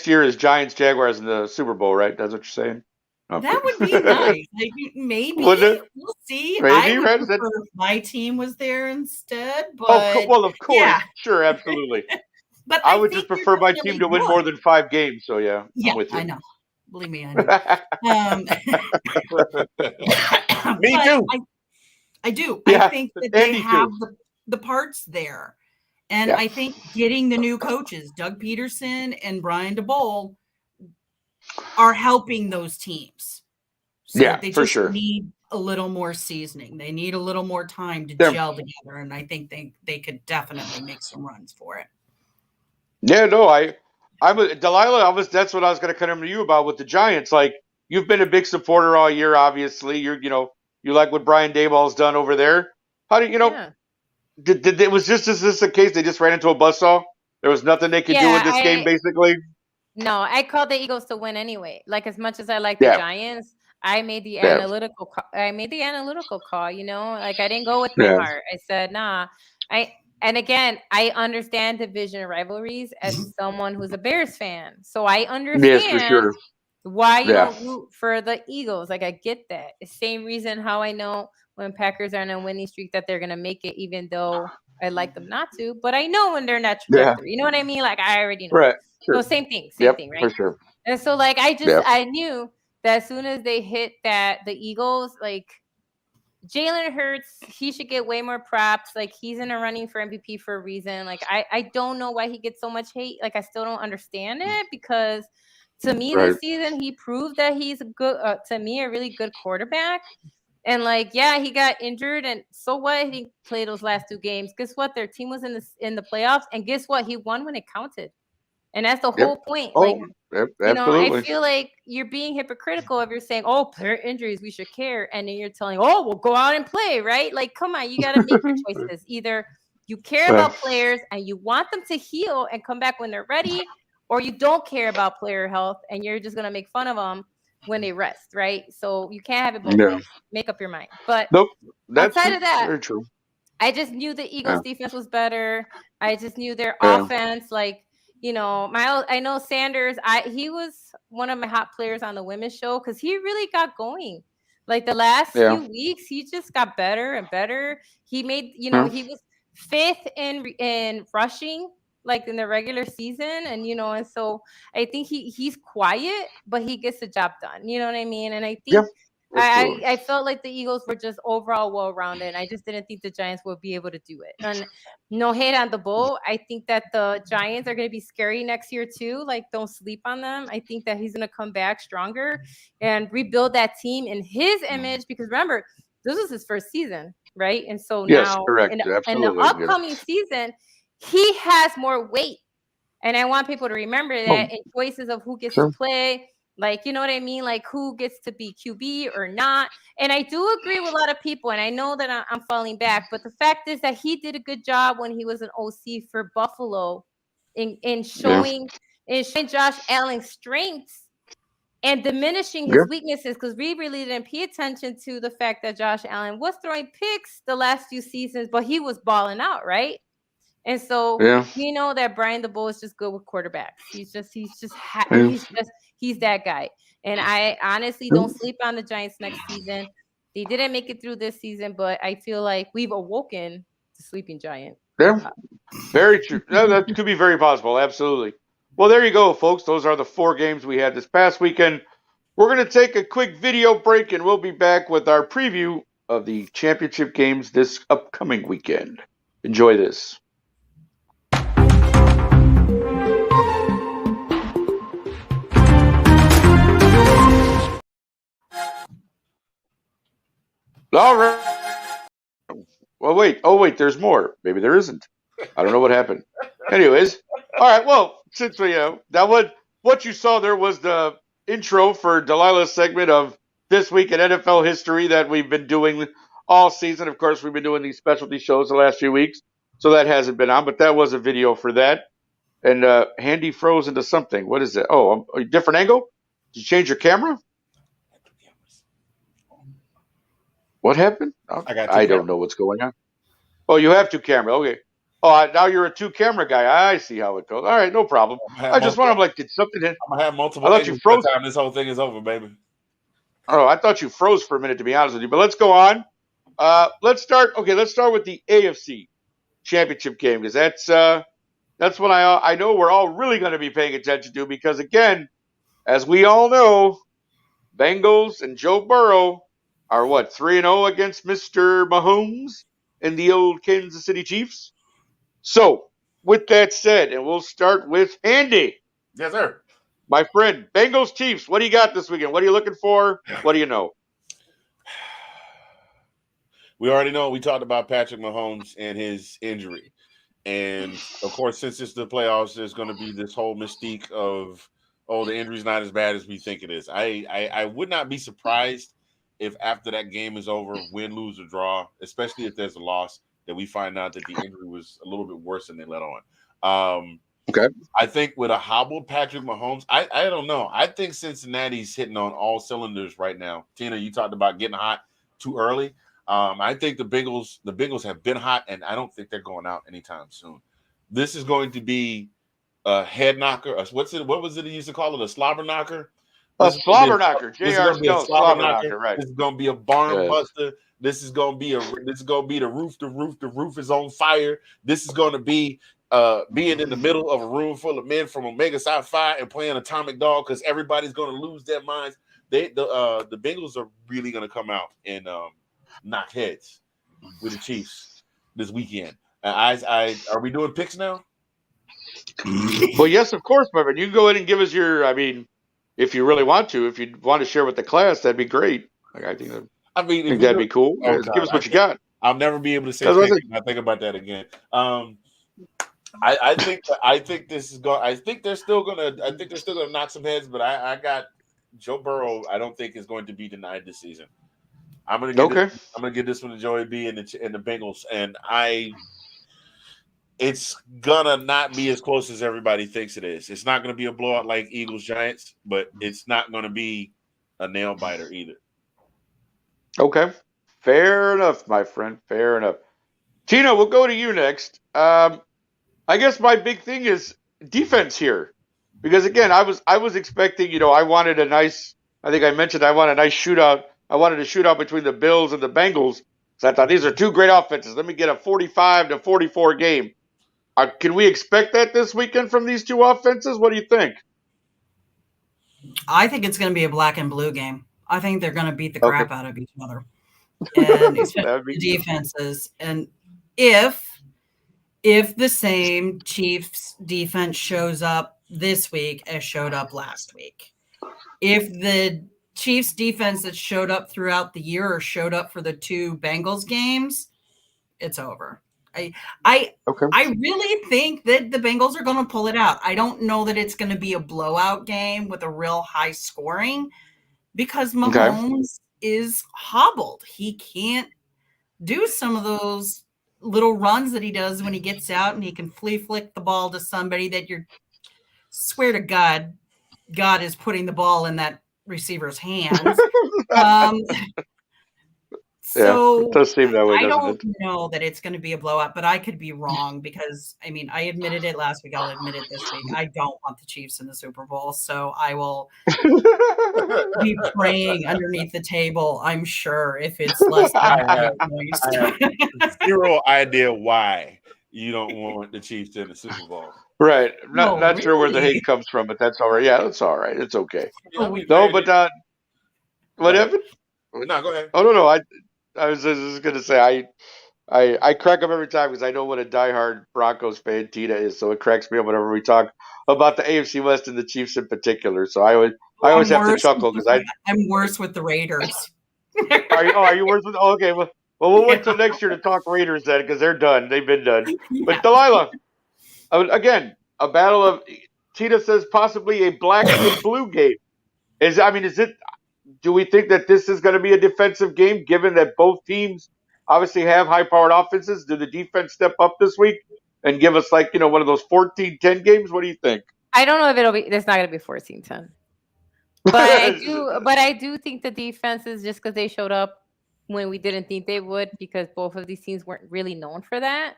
year is Giants Jaguars in the Super Bowl, right? That's what you're saying? That would be nice. Like, maybe we'll see. Maybe, I would prefer if my team was there instead. But of course, sure, absolutely. But I would just prefer my team to win more than 5 games. So yeah, I'm with you. I know. Believe me, I know. Me too. I do. Yeah, I think that they have the parts there, and I think getting the new coaches, Doug Peterson and Brian DeBoll, are helping those teams. So they just need a little more seasoning. They need a little more time to gel together, and I think they could definitely make some runs for it. Yeah, no, I'm a Delilah. That's what I was going to come to you about with the Giants. Like, you've been a big supporter all year. Obviously, you like what Brian Daboll's done over there. How do you know? Yeah. Did it was just is this a case they just ran into a buzzsaw? There was nothing they could do in this game, basically. No, I called the Eagles to win anyway. Like, as much as I like the Giants, I made the analytical call. I made the analytical call. Like, I didn't go with my heart. I said, nah. And again, I understand division rivalries as someone who's a Bears fan, so I understand why you don't root for the Eagles. Like, I get that. The same reason how I know when Packers are on a winning streak that they're gonna make it, even though I like them not to. But I know when they're in that trajectory. You know what I mean? Like, I already know. Right. Sure. So same thing, right? For sure. And so, like, I knew that as soon as they hit the Eagles, like, Jalen Hurts, he should get way more props. Like, he's in a running for MVP for a reason. Like, I don't know why he gets so much hate. Like, I still don't understand it, because to me this season he proved that he's a good, to me, a really good quarterback. And like, he got injured, and so what? He didn't play those last 2 games. Guess what? Their team was in the playoffs, and guess what? He won when it counted. And that's the Yep. whole point. Oh, Like, yep, you know, I absolutely. feel like you're being hypocritical if you're saying, oh, player injuries, we should care. And then you're telling, oh, we'll go out and play, right? Like, come on, you got to make your choices. Either you care Well, about players and you want them to heal and come back when they're ready, or you don't care about player health and you're just going to make fun of them when they rest, right? So you can't have it both yeah. ways. Make up your mind. But Nope. That's outside of that, very true. I just knew the Eagles' Yeah. defense was better. I just knew their Yeah. offense, like, you know, I know Sanders. He was one of my hot players on the women's show because he really got going. Like the last Yeah. few weeks, he just got better and better. He made, you know, Yeah. he was fifth in rushing, like in the regular season, and you know, and so I think he's quiet, but he gets the job done. You know what I mean? And I Yeah. think Absolutely. I felt like the Eagles were just overall well-rounded. I just didn't think the Giants would be able to do it. And no hate on the Bull. I think that the Giants are going to be scary next year too. Like, don't sleep on them. I think that he's going to come back stronger and rebuild that team in his image. Because remember, this was his first season, right? And so Yes, now correct. in the Absolutely. upcoming season, he has more weight. And I want people to remember that in choices of who gets to play. Like, you know what I mean? Like, who gets to be QB or not? And I do agree with a lot of people, and I know that I'm falling back, but the fact is that he did a good job when he was an OC for Buffalo in showing Josh Allen's strengths and diminishing his weaknesses, because we really didn't pay attention to the fact that Josh Allen was throwing picks the last few seasons, but he was balling out, right? And so we know that Brian the Bull is just good with quarterbacks. He's that guy. And I honestly don't sleep on the Giants next season. They didn't make it through this season, but I feel like we've awoken the sleeping giant. Yeah, very true. That could be very possible. Absolutely. Well, there you go, folks. Those are the 4 games we had this past weekend. We're going to take a quick video break, and we'll be back with our preview of the championship games this upcoming weekend. Enjoy this. All right. Well, wait. Oh, wait. There's more. Maybe there isn't. I don't know what happened. Anyways, all right. Well, since we what you saw there was the intro for Delilah's segment of This Week in NFL History that we've been doing all season. Of course, we've been doing these specialty shows the last few weeks, so that hasn't been on. But that was a video for that. And Handy froze into something. What is it? Oh, a different angle? Did you change your camera? What happened? I don't know what's going on. Oh, you have 2 cameras. Okay. Oh, now you're a 2-camera guy. I see how it goes. All right, no problem. I just want to did something in. I'm gonna have multiple. I thought you froze. By the time this whole thing is over, baby. Oh, I thut you froze for a minute, to be honest with you. But let's go on. Let's start. Okay, let's start with the AFC Championship game, because that's what I know we're all really going to be paying attention to, because again, as we all know, Bengals and Joe Burrow are 3-0 against Mr. Mahomes and the old Kansas City Chiefs. So, with that said, and we'll start with Andy. Yes, sir. My friend, Bengals Chiefs, what do you got this weekend? What are you looking for? What do you know? We already know. We talked about Patrick Mahomes and his injury. And, of course, since it's the playoffs, there's going to be this whole mystique of, the injury's not as bad as we think it is. I would not be surprised if after that game is over, win, lose, or draw, especially if there's a loss, that we find out that the injury was a little bit worse than they let on. Okay. I think with a hobbled Patrick Mahomes, I don't know. I think Cincinnati's hitting on all cylinders right now. Tina, you talked about getting hot too early. I think the Bengals have been hot, and I don't think they're going out anytime soon. This is going to be a head knocker. What was it he used to call it? A slobber knocker? A slobber knocker. J.R. Stone, slobber knocker, right. This is going to be a barn buster. This is going to be the roof. The roof is on fire. This is going to be being in the middle of a room full of men from Omega Psi Phi and playing Atomic Dog, because everybody's going to lose their minds. The Bengals are really going to come out and knock heads with the Chiefs this weekend. Are we doing picks now? Well, yes, of course, my friend. You can go ahead and give us your. I mean, if you really want to, if you want to share with the class, that'd be great. I think that'd be cool. Give us what you got. I'll never be able to say picks. I think about that again. I think this is going. I think they're still gonna knock some heads, but I got Joe Burrow. I don't think is going to be denied this season. I'm gonna give this one to Joey B and the Bengals, and it's gonna not be as close as everybody thinks it is. It's not gonna be a blowout like Eagles Giants, but it's not gonna be a nail biter either. Okay. Fair enough, my friend. Fair enough. Tina, we'll go to you next. I guess my big thing is defense here. Because again, I was expecting, I wanted a nice, I think I mentioned I want a nice shootout. I wanted a shootout between the Bills and the Bengals. So I thought these are two great offenses. Let me get a 45-44 game. Can we expect that this weekend from these two offenses? What do you think? I think it's going to be a black and blue game. I think they're going to beat the crap out of each other. And especially the defenses. And if the same Chiefs defense shows up this week as showed up last week, if the Chiefs defense that showed up throughout the year or showed up for the two Bengals games, it's over. I really think that the Bengals are going to pull it out. I don't know that it's going to be a blowout game with a real high scoring because Mahomes is hobbled. He can't do some of those little runs that he does when he gets out and he can flea flick the ball to somebody that swear to God is putting the ball in that receiver's hands. So it does seem that way, I don't know that it's going to be a blowout, but I could be wrong because, I admitted it last week. I'll admit it this week. I don't want the Chiefs in the Super Bowl, so I will be praying underneath the table, I'm sure, if it's less than I have zero idea why you don't want the Chiefs in the Super Bowl. Right. Not sure where the hate comes from, but that's all right. Yeah, that's all right. It's okay. No, but what happened? No, go ahead. Oh, no. I was just going to say, I crack up every time because I know what a diehard Broncos fan Tina is, so it cracks me up whenever we talk about the AFC West and the Chiefs in particular. So I always have to chuckle because I'm worse with the Raiders. Are you worse with? Oh, okay, well we'll wait till next year to talk Raiders then because they're done. They've been done. Yeah. But Delilah, again, a battle of Tina says possibly a black and blue game. Is it? Do we think that this is going to be a defensive game, given that both teams obviously have high-powered offenses? Do the defense step up this week and give us one of those 14-10 games? What do you think? I don't know if it's not going to be 14-10. But I do think the defense is just because they showed up when we didn't think they would, because both of these teams weren't really known for that.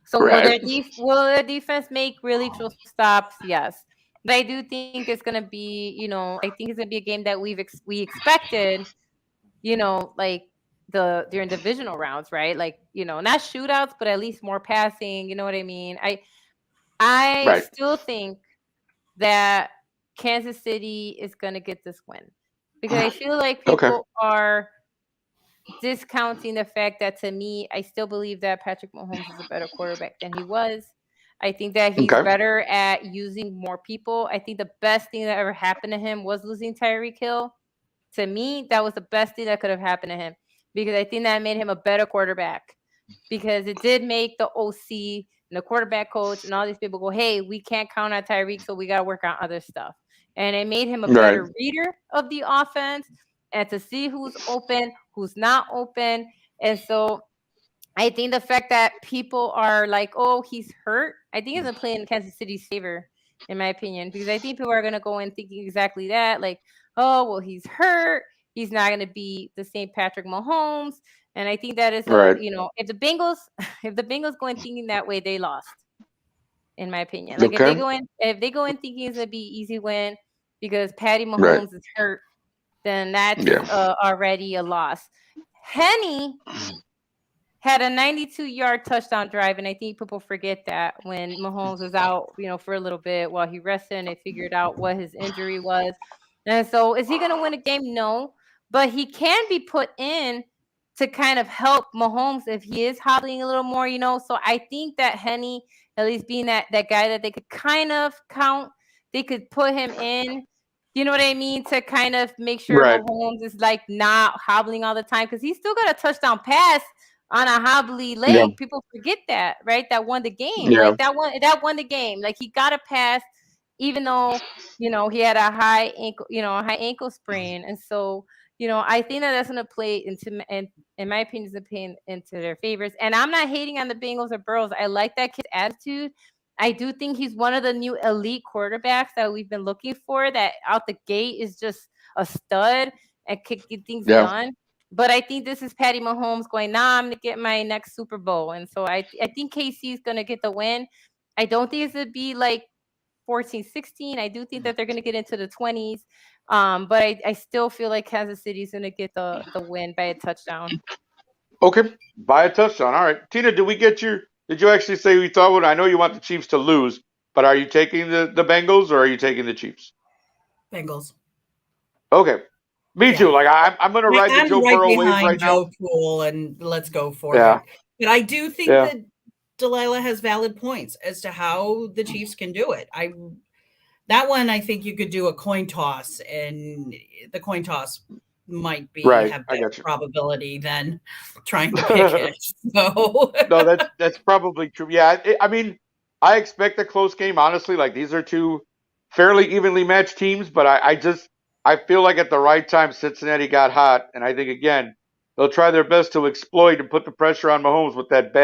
So will their defense make really close stops? Yes. But I do think it's going to be, I think it's going to be a game that we expected, like during divisional rounds, right? Like, not shootouts, but at least more passing. You know what I mean? I still think that Kansas City is going to get this win because I feel like people are discounting the fact that, to me, I still believe that Patrick Mahomes is a better quarterback than he was. I think that he's better at using more people. I think the best thing that ever happened to him was losing Tyreek Hill. To me, that was the best thing that could have happened to him because I think that made him a better quarterback because it did make the OC and the quarterback coach and all these people go, hey, we can't count on Tyreek, so we got to work on other stuff. And it made him a better reader of the offense and to see who's open, who's not open. And so I think the fact that people are like, oh, he's hurt, I think it's going to play in Kansas City's favor, in my opinion, because I think people are going to go in thinking exactly that, like, oh, well, he's hurt. He's not going to be the same Patrick Mahomes. And I think that is, if the Bengals go in thinking that way, they lost, in my opinion. Like if they go in thinking it's going to be easy win because Patty Mahomes is hurt, then that's already a loss. Henny had a 92-yard touchdown drive, and I think people forget that when Mahomes was out, for a little bit while he rested and they figured out what his injury was. And so is he going to win a game? No, but he can be put in to kind of help Mahomes if he is hobbling a little more, So I think that Henny, at least being that guy that they could kind of count, they could put him in, you know what I mean, to kind of make sure Mahomes is like not hobbling all the time because he's still got a touchdown pass on a hobbly leg. Yeah. People forget that, right? That won the game. Yeah. Like that won the game. Like he got a pass, even though he had a high ankle sprain, and so I think that's going to play into, and in my opinion, is going to play into their favors. And I'm not hating on the Bengals or Burrows. I like that kid's attitude. I do think he's one of the new elite quarterbacks that we've been looking for. That out the gate is just a stud and can get things done. But I think this is Patty Mahomes going, nah, I'm going to get my next Super Bowl. And so I think KC is going to get the win. I don't think it's going to be like 14-16. I do think that they're going to get into the 20s. But I still feel like Kansas City is going to get the win by a touchdown. Okay, by a touchdown. All right, Tina, did you actually say you thought? I know you want the Chiefs to lose, but are you taking the Bengals or are you taking the Chiefs? Bengals. Okay, me too. Like I'm going to ride the Joe Burrow wave right Joe now. Poole, and let's go for it. But I do think that Delilah has valid points as to how the Chiefs can do it. That one, I think you could do a coin toss, and the coin toss might be have better probability than trying to pick it. So no, that's probably true. Yeah, I mean, I expect a close game. Honestly, like these are two fairly evenly matched teams, but I feel like at the right time Cincinnati got hot, and I think again they'll try their best to exploit and put the pressure on Mahomes with that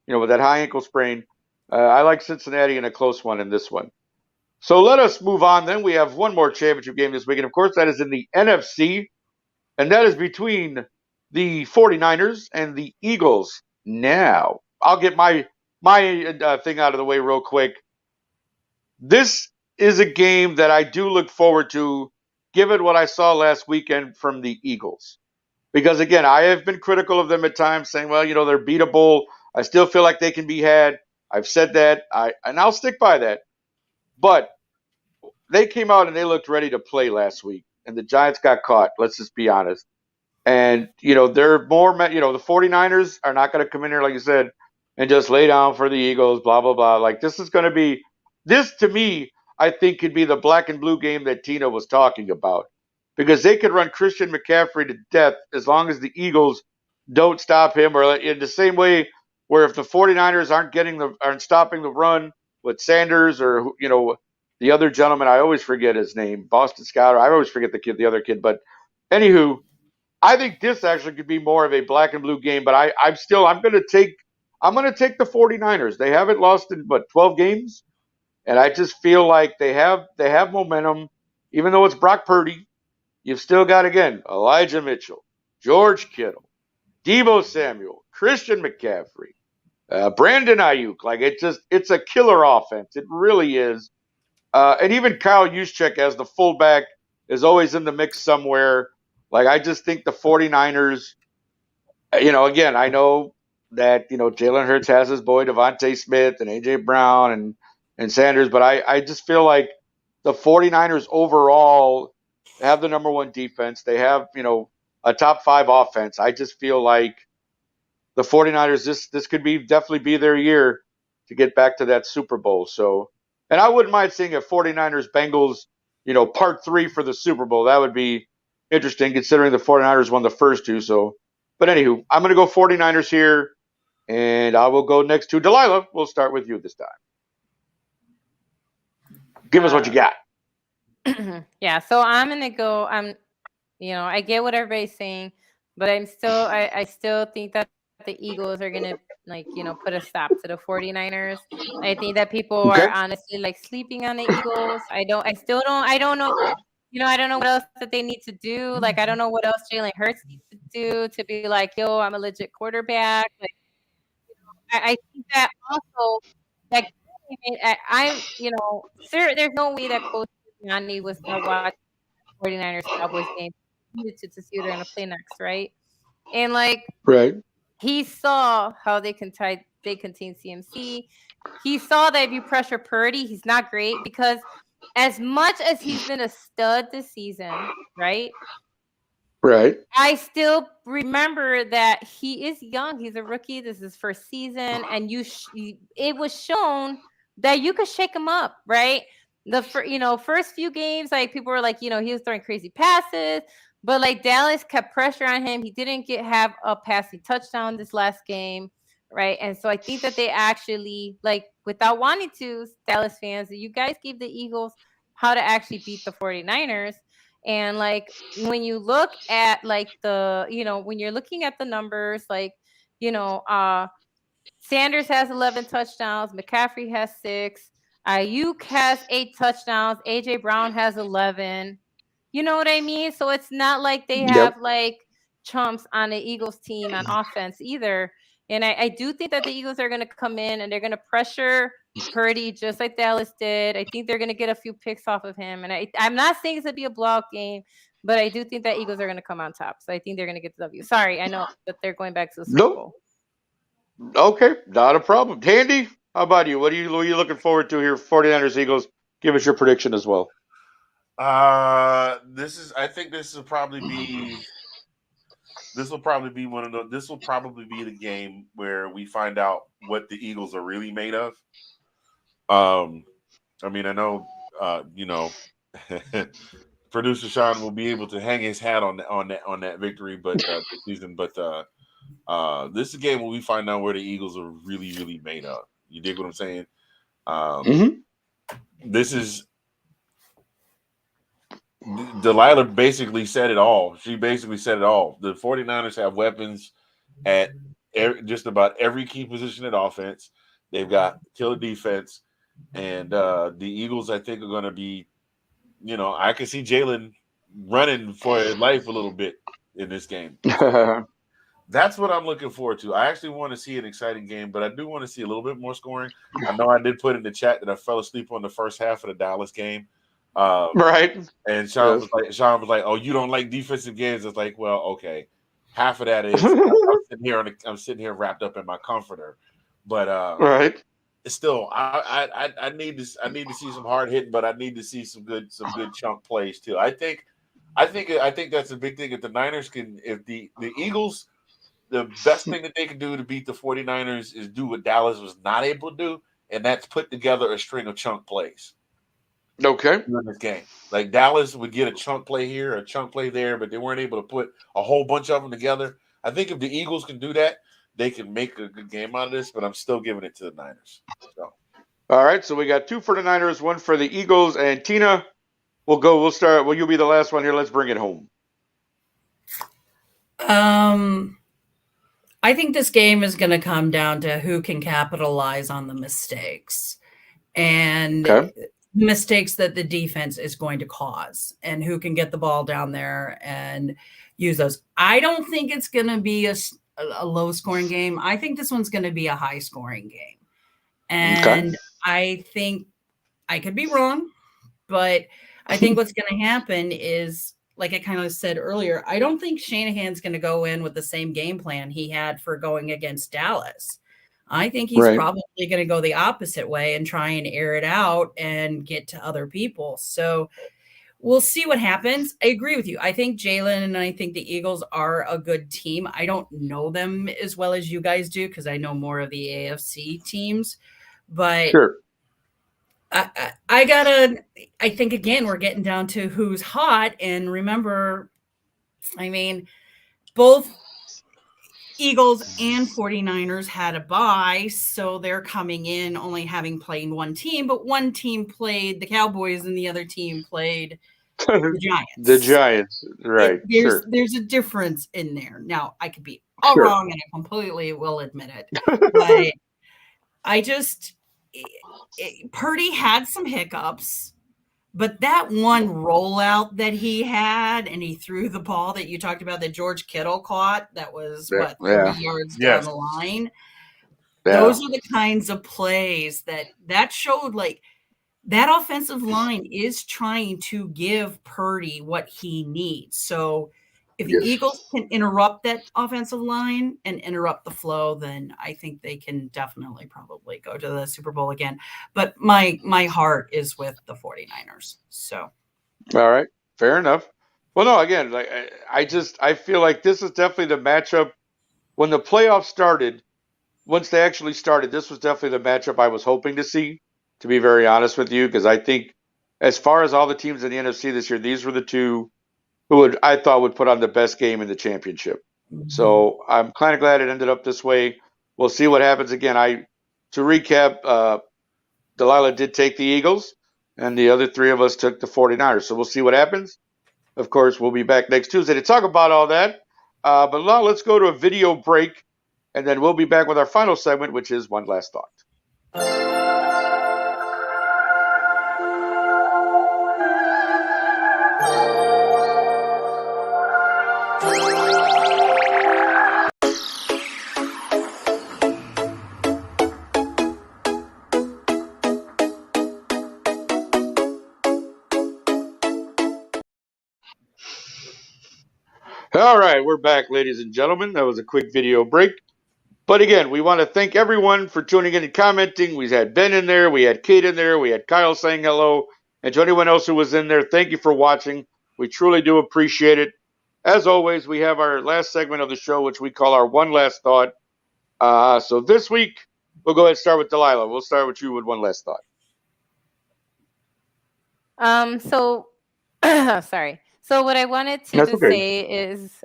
with that high ankle sprain. I like Cincinnati in a close one in this one. So let us move on. Then we have one more championship game this week, and of course that is in the NFC. And that is between the 49ers and the Eagles. Now, I'll get my thing out of the way real quick. This is a game that I do look forward to, given what I saw last weekend from the Eagles. Because, again, I have been critical of them at times, saying, well, they're beatable. I still feel like they can be had. I've said that, and I'll stick by that. But they came out and they looked ready to play last week, and the Giants got caught. Let's just be honest. And, they're more, the 49ers are not going to come in here, like you said, and just lay down for the Eagles, blah, blah, blah. Like, this to me, I think could be the black and blue game that Tina was talking about. Because they could run Christian McCaffrey to death as long as the Eagles don't stop him. Or in the same way where if the 49ers aren't stopping the run with Sanders or, the other gentleman, I always forget his name, Boston Scott, or I always forget the other kid. But anywho, I think this actually could be more of a black and blue game, but I'm going to take the 49ers. They haven't lost in 12 games, and I just feel like they have momentum. Even though it's Brock Purdy, you've still got again Elijah Mitchell, George Kittle, Deebo Samuel, Christian McCaffrey, Brandon Ayuk. Like it's a killer offense. It really is. And even Kyle Juszczyk as the fullback is always in the mix somewhere. Like, I just think the 49ers, again, I know that, Jalen Hurts has his boy Devontae Smith and A.J. Brown and Sanders, but I just feel like the 49ers overall have the number one defense. They have, a top 5 offense. I just feel like the 49ers, this could definitely be their year to get back to that Super Bowl. So, and I wouldn't mind seeing a 49ers Bengals, part 3 for the Super Bowl. That would be interesting considering the 49ers won the first 2. So, but anywho, I'm going to go 49ers here, and I will go next to Delilah. We'll start with you this time. Give us what you got. Yeah, so I'm going to go. I get what everybody's saying, but I still think that the Eagles are going to put a stop to the 49ers. I think that people are honestly sleeping on the Eagles. I don't know. I don't know what else that they need to do. Like, I don't know what else Jalen Hurts needs to do to be like, yo, I'm a legit quarterback. Like, I think that also, like, there's no way that Coach Yanni was going to watch 49ers Cowboys game to see who they're going to play next, right? And right, he saw how they contain CMC. He saw that if you pressure Purdy, he's not great because as much as he's been a stud this season, right? Right. I still remember that he is young. He's a rookie. This is his first season, and it was shown that you could shake him up, right? first few games, like people were like, he was throwing crazy passes, but like Dallas kept pressure on him. He didn't have a passing touchdown this last game, right? And so I think that they actually, like, without wanting to, Dallas fans, you guys gave the Eagles how to actually beat the 49ers. And like when you look at like when you're looking at the numbers, like, Sanders has 11 touchdowns, McCaffrey has 6, Ayuk has 8 touchdowns, AJ Brown has 11. You know what I mean? So it's not like they Yep. have like chumps on the Eagles team on offense either. And I do think that the Eagles are going to come in and they're going to pressure Purdy just like Dallas did. I think they're going to get a few picks off of him. And I'm not saying it's going to be a blowout game, but I do think that Eagles are going to come on top. So I think they're going to get the W. Sorry, I know that they're going back to the Super Nope. Bowl. Okay, not a problem. Tandy, how about you? What are you looking forward to here? 49ers, Eagles. Give us your prediction as well. I think this will probably be the game where we find out what the Eagles are really made of. I mean, I know, producer Sean will be able to hang his hat on that victory, but this season. But this is a game where we find out where the Eagles are really, really made of. You dig what I'm saying? This is Delilah basically said it all. She basically said it all. The 49ers have weapons at just about every key position at offense. They've got killer defense. And the Eagles, I think, are going to be, I can see Jalen running for his life a little bit in this game. That's what I'm looking forward to. I actually want to see an exciting game, but I do want to see a little bit more scoring. I know I did put in the chat that I fell asleep on the first half of the Dallas game. Right. And Sean was like, "Oh, you don't like defensive games?" It's like, well, okay. Half of that is I'm sitting here wrapped up in my comforter. But right. Still, I need to see some hard hitting, but I need to see some good chunk plays too. I think that's a big thing. If the Niners if the Eagles, the best thing that they can do to beat the 49ers is do what Dallas was not able to do, and that's put together a string of chunk plays. Okay. In this game, like Dallas would get a chunk play here, a chunk play there, but they weren't able to put a whole bunch of them together. I think if the Eagles can do that, they can make a good game out of this, but I'm still giving it to the Niners. So. All right, so we got 2 for the Niners, 1 for the Eagles, and Tina, we'll start. Well, you'll be the last one here. Let's bring it home. I think this game is going to come down to who can capitalize on the mistakes and mistakes that the defense is going to cause and who can get the ball down there and use those. I don't think it's going to be a low scoring game. I think this one's going to be a high scoring game. And I think I could be wrong, but I think what's going to happen is, like I kind of said earlier, I don't think Shanahan's going to go in with the same game plan he had for going against Dallas. I think he's probably going to go the opposite way and try and air it out and get to other people. So we'll see what happens. I agree with you. I think Jalen and I think the Eagles are a good team. I don't know them as well as you guys do because I know more of the AFC teams. But sure. I think, again, we're getting down to who's hot. And remember, I mean, both Eagles and 49ers had a bye, so they're coming in only having played one team, but one team played the Cowboys and the other team played the Giants. The Giants, right. There's a difference in there. Now, I could be all wrong, and I completely will admit it. But Purdy had some hiccups, but that one rollout that he had, and he threw the ball that you talked about that George Kittle caught, that was 30 yards down the line. Yeah. Those are the kinds of plays that showed, like, that offensive line is trying to give Purdy what he needs. So if the Eagles can interrupt that offensive line and interrupt the flow, then I think they can definitely probably go to the Super Bowl again. But my heart is with the 49ers. So, all right, fair enough. Well, no, again, like I feel like this is definitely the matchup when the playoffs started. Once they actually started, this was definitely the matchup I was hoping to see. To be very honest with you, because I think as far as all the teams in the NFC this year, these were the two who I thought would put on the best game in the championship. So I'm kind of glad it ended up this way. We'll see what happens again. To recap, Delilah did take the Eagles, and the other three of us took the 49ers. So we'll see what happens. Of course, we'll be back next Tuesday to talk about all that. But now let's go to a video break, and then we'll be back with our final segment, which is One Last Thought. All right, we're back, ladies and gentlemen. That was a quick video break. But again, we want to thank everyone for tuning in and commenting. We had Ben in there, we had Kate in there, we had Kyle saying hello, and to anyone else who was in there, thank you for watching. We truly do appreciate it. As always, we have our last segment of the show, which we call our One Last Thought. So this week, we'll go ahead and start with Delilah. We'll start with you with One Last Thought. Sorry. So what I wanted to just say is,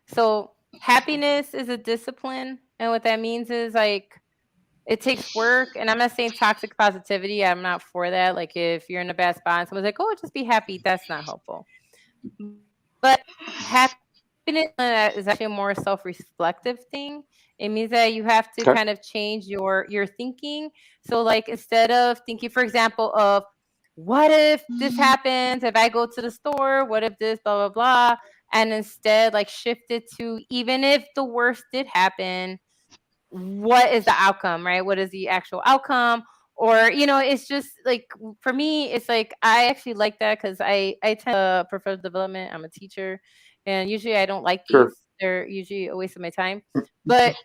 so happiness is a discipline. And what that means is like, it takes work. And I'm not saying toxic positivity. I'm not for that. Like if you're in a bad spot and someone's like, oh, just be happy. That's not helpful. But happiness is actually a more self-reflective thing. It means that you have to kind of change your thinking. So like, instead of thinking, for example, of, what if this happens? If I go to the store, what if this, blah, blah, blah. And instead like shift it to, even if the worst did happen, what is the outcome, right? What is the actual outcome? Or, it's just like, for me, it's like, I actually like that because I tend professional development. I'm a teacher and usually I don't like these. They're usually a waste of my time. But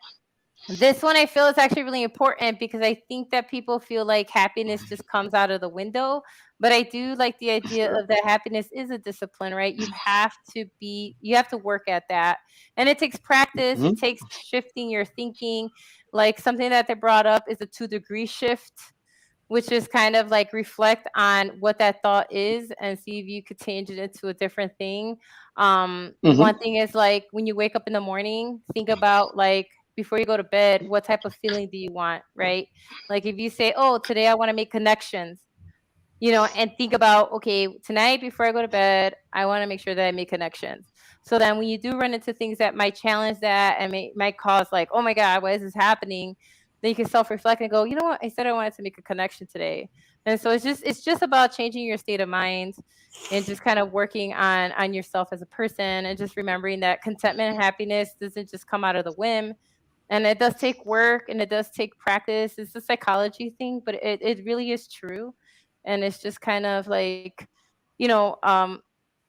this one I feel is actually really important because I think that people feel like happiness just comes out of the window. But I do like the idea of that happiness is a discipline, right? You have to work at that. And it takes practice. It takes shifting your thinking. Like something that they brought up is a 2-degree shift, which is kind of like reflect on what that thought is and see if you could change it into a different thing. One thing is like when you wake up in the morning, think about like, before you go to bed, what type of feeling do you want, right? Like if you say, oh, today I want to make connections, and think about, okay, tonight before I go to bed, I want to make sure that I make connections. So then when you do run into things that might challenge that and might cause like, oh my God, why is this happening? Then you can self-reflect and go, you know what? I said I wanted to make a connection today. And so it's just about changing your state of mind and just kind of working on yourself as a person and just remembering that contentment and happiness doesn't just come out of the whim. And it does take work and it does take practice. It's a psychology thing, but it really is true. And it's just kind of like,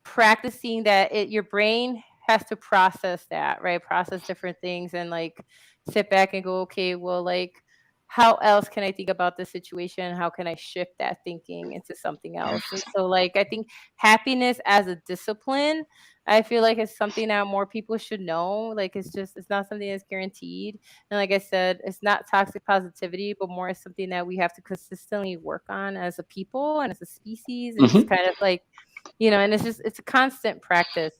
practicing that your brain has to process that, right? Process different things and like sit back and go, okay, well, like, how else can I think about this situation? How can I shift that thinking into something else? And so like, I think happiness as a discipline, I feel like it's something that more people should know. Like, it's not something that's guaranteed. And like I said, it's not toxic positivity, but more something that we have to consistently work on as a people and as a species. And just kind of like, and it's a constant practice.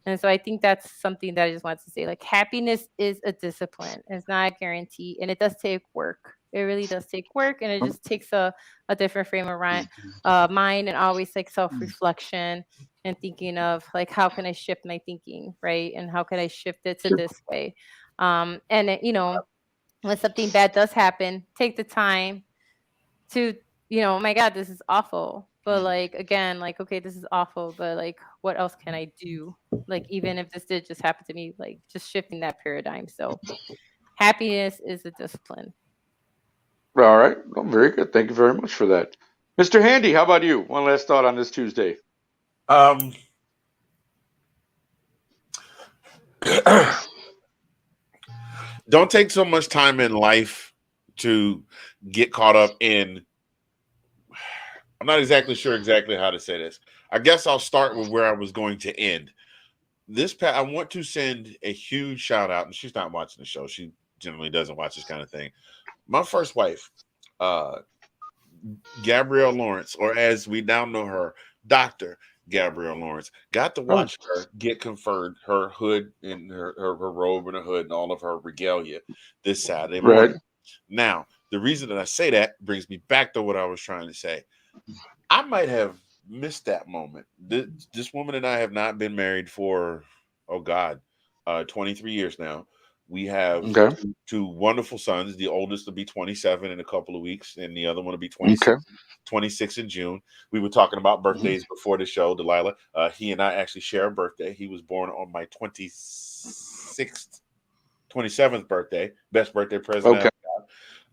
And so I think that's something that I just wanted to say, like happiness is a discipline. It's not a guarantee. And it does take work. It really does take work. And it just takes a different frame of mind and always like self-reflection and thinking of like, how can I shift my thinking, right? And how can I shift it to this way? And when something bad does happen, take the time to, oh my God, this is awful. But like, again, like, okay, this is awful, but like, what else can I do? Like, even if this did just happen to me, like just shifting that paradigm. So happiness is a discipline. All right. Well, very good. Thank you very much for that. Mr. Handy, how about you? One last thought on this Tuesday. Don't take so much time in life to get caught up in. I'm not exactly sure how to say this. I guess I'll start with where I was going to end. I want to send a huge shout out, and she's not watching the show. She generally doesn't watch this kind of thing. My first wife, Gabrielle Lawrence, or as we now know her, Dr. Gabrielle Lawrence, got to watch her get conferred her hood and her robe and her hood and all of her regalia this Saturday morning. Now, the reason that I say that brings me back to what I was trying to say. I might have missed that moment. This woman and I have not been married for, 23 years now. We have two wonderful sons. The oldest will be 27 in a couple of weeks, and the other one will be 26 in June. We were talking about birthdays before the show, Delilah. He and I actually share a birthday. He was born on my 27th birthday. Best birthday present I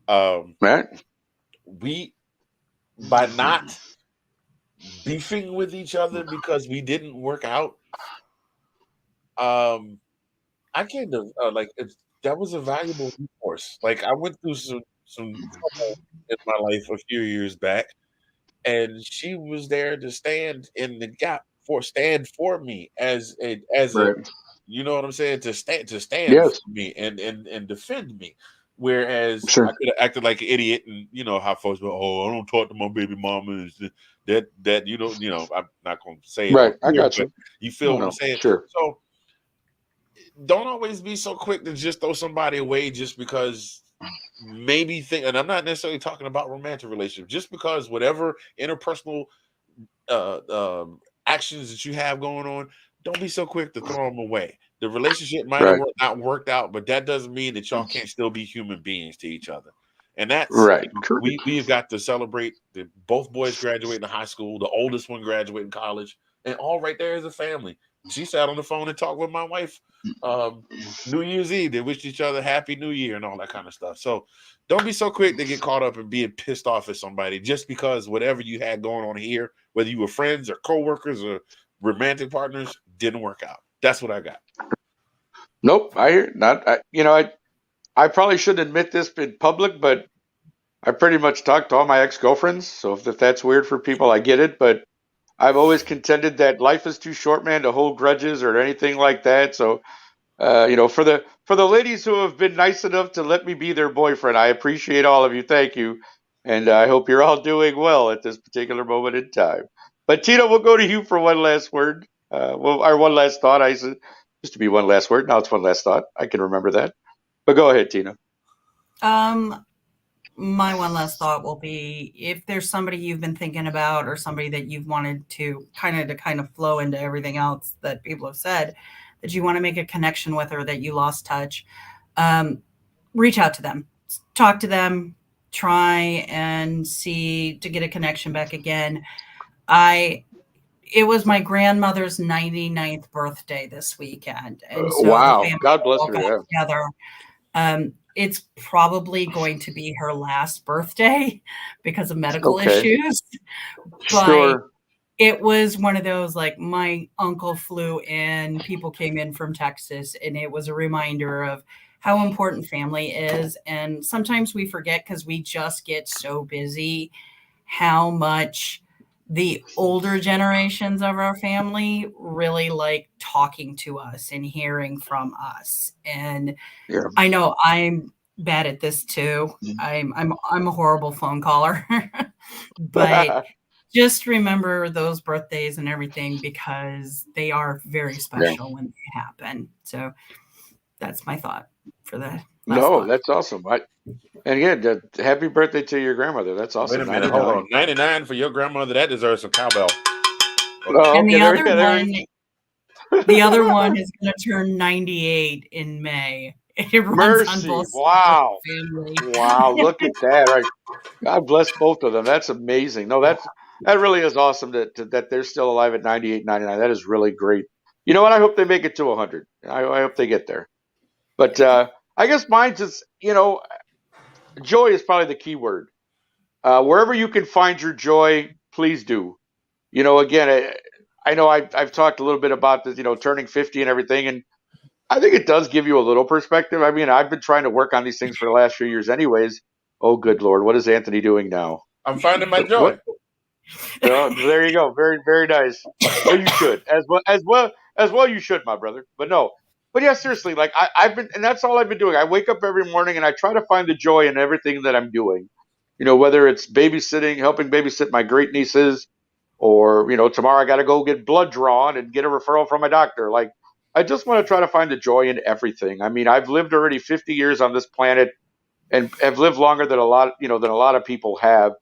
ever got. We, by not beefing with each other because we didn't work out, I kind of that was a valuable resource. Like, I went through some trouble in my life a few years back, and she was there to stand in the gap stand for me as a you know what I'm saying, to stand for me and defend me. Whereas I could have acted like an idiot, and you know how folks go, I don't talk to my baby mama, and that you know I'm not going to say it. Right, I got you. You feel what I'm saying? Sure. So don't always be so quick to just throw somebody away just because maybe and I'm not necessarily talking about romantic relationships, just because whatever interpersonal actions that you have going on, don't be so quick to throw them away. The relationship might have not worked out, but that doesn't mean that y'all can't still be human beings to each other. And that's we've got to celebrate that both boys graduating high school, the oldest one graduating college, and all right there as a family. She sat on the phone and talked with my wife New Year's Eve. They wished each other Happy New Year and all that kind of stuff. So don't be so quick to get caught up in being pissed off at somebody just because whatever you had going on here, whether you were friends or coworkers or romantic partners, didn't work out. That's what I got. Nope, I hear not. I probably shouldn't admit this in public, but I pretty much talked to all my ex-girlfriends. So if that's weird for people, I get it. But I've always contended that life is too short, man, to hold grudges or anything like that. So, for the ladies who have been nice enough to let me be their boyfriend, I appreciate all of you. Thank you, and I hope you're all doing well at this particular moment in time. But Tina, we'll go to you for one last word. Our one last thought. I said used to be one last word. Now it's one last thought. I can remember that. But go ahead, Tina. My one last thought will be, if there's somebody you've been thinking about or somebody that you've wanted to kind of flow into everything else that people have said, that you want to make a connection with or that you lost touch, reach out to them, talk to them, try and see to get a connection back again. It was my grandmother's 99th birthday this weekend. And so wow, the family God bless all her. got together. It's probably going to be her last birthday because of medical issues. But it was one of those, like, my uncle flew in, people came in from Texas, and it was a reminder of how important family is. And sometimes we forget because we just get so busy how much the older generations of our family really like talking to us and hearing from us. And I know I'm bad at this too. I'm a horrible phone caller, but just remember those birthdays and everything because they are very special when they happen. So that's my thought for that. That's awesome. And again, happy birthday to your grandmother. That's awesome. Wait a minute, hold on. 99 for your grandmother. That deserves some cowbell. And the other one is going to turn 98 in May. It runs on both wow. Wow, look at that. Right. God bless both of them. That's amazing. No, that really is awesome that they're still alive at 98, 99. That is really great. You know what? I hope they make it to 100. I hope they get there. But I guess mine's just, joy is probably the key word. Wherever you can find your joy, please do. Again, I know I've talked a little bit about this, turning 50 and everything, and I think it does give you a little perspective. I mean, I've been trying to work on these things for the last few years anyways. Oh, good Lord. What is Anthony doing now? I'm finding my joy. There you go. Very, very nice. Well, you should. As well you should, my brother. But no. But yeah, seriously, like I've been, and that's all I've been doing. I wake up every morning and I try to find the joy in everything that I'm doing. whether it's babysitting, helping babysit my great nieces, or, tomorrow I got to go get blood drawn and get a referral from my doctor. Like, I just want to try to find the joy in everything. I mean, I've lived already 50 years on this planet and have lived longer than a lot, than a lot of people have.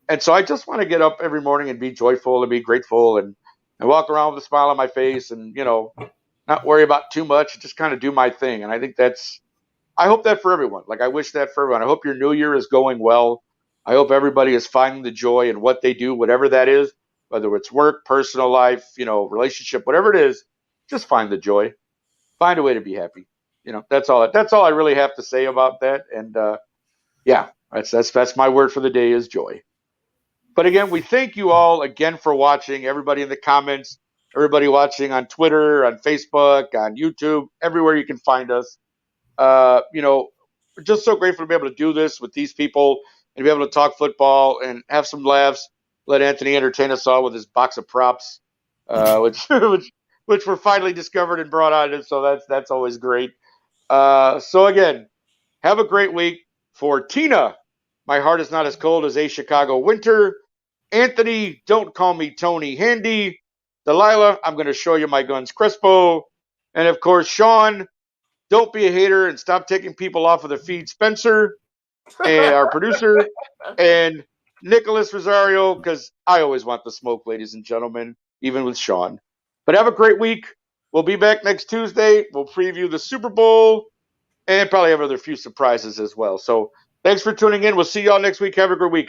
And so I just want to get up every morning and be joyful and be grateful and walk around with a smile on my face and, not worry about too much, just kind of do my thing. And I think I hope that for everyone. Like, I wish that for everyone. I hope your new year is going well. I hope everybody is finding the joy in what they do, whatever that is, whether it's work, personal life, relationship, whatever it is, just find the joy. Find a way to be happy. That's all I really have to say about that. And yeah, that's my word for the day is joy. But again, we thank you all again for watching, everybody in the comments, everybody watching on Twitter, on Facebook, on YouTube, everywhere you can find us. We're just so grateful to be able to do this with these people and be able to talk football and have some laughs. Let Anthony entertain us all with his box of props, which were finally discovered and brought on. And so that's always great. So again, have a great week. For Tina, my heart is not as cold as a Chicago winter. Anthony, don't call me Tony Handy. Delilah, I'm going to show you my guns Crespo. And of course, Sean, don't be a hater and stop taking people off of the feed. Spencer, and our producer, and Nicholas Rosario, because I always want the smoke, ladies and gentlemen, even with Sean. But have a great week. We'll be back next Tuesday. We'll preview the Super Bowl and probably have other few surprises as well. So thanks for tuning in. We'll see y'all next week. Have a great week.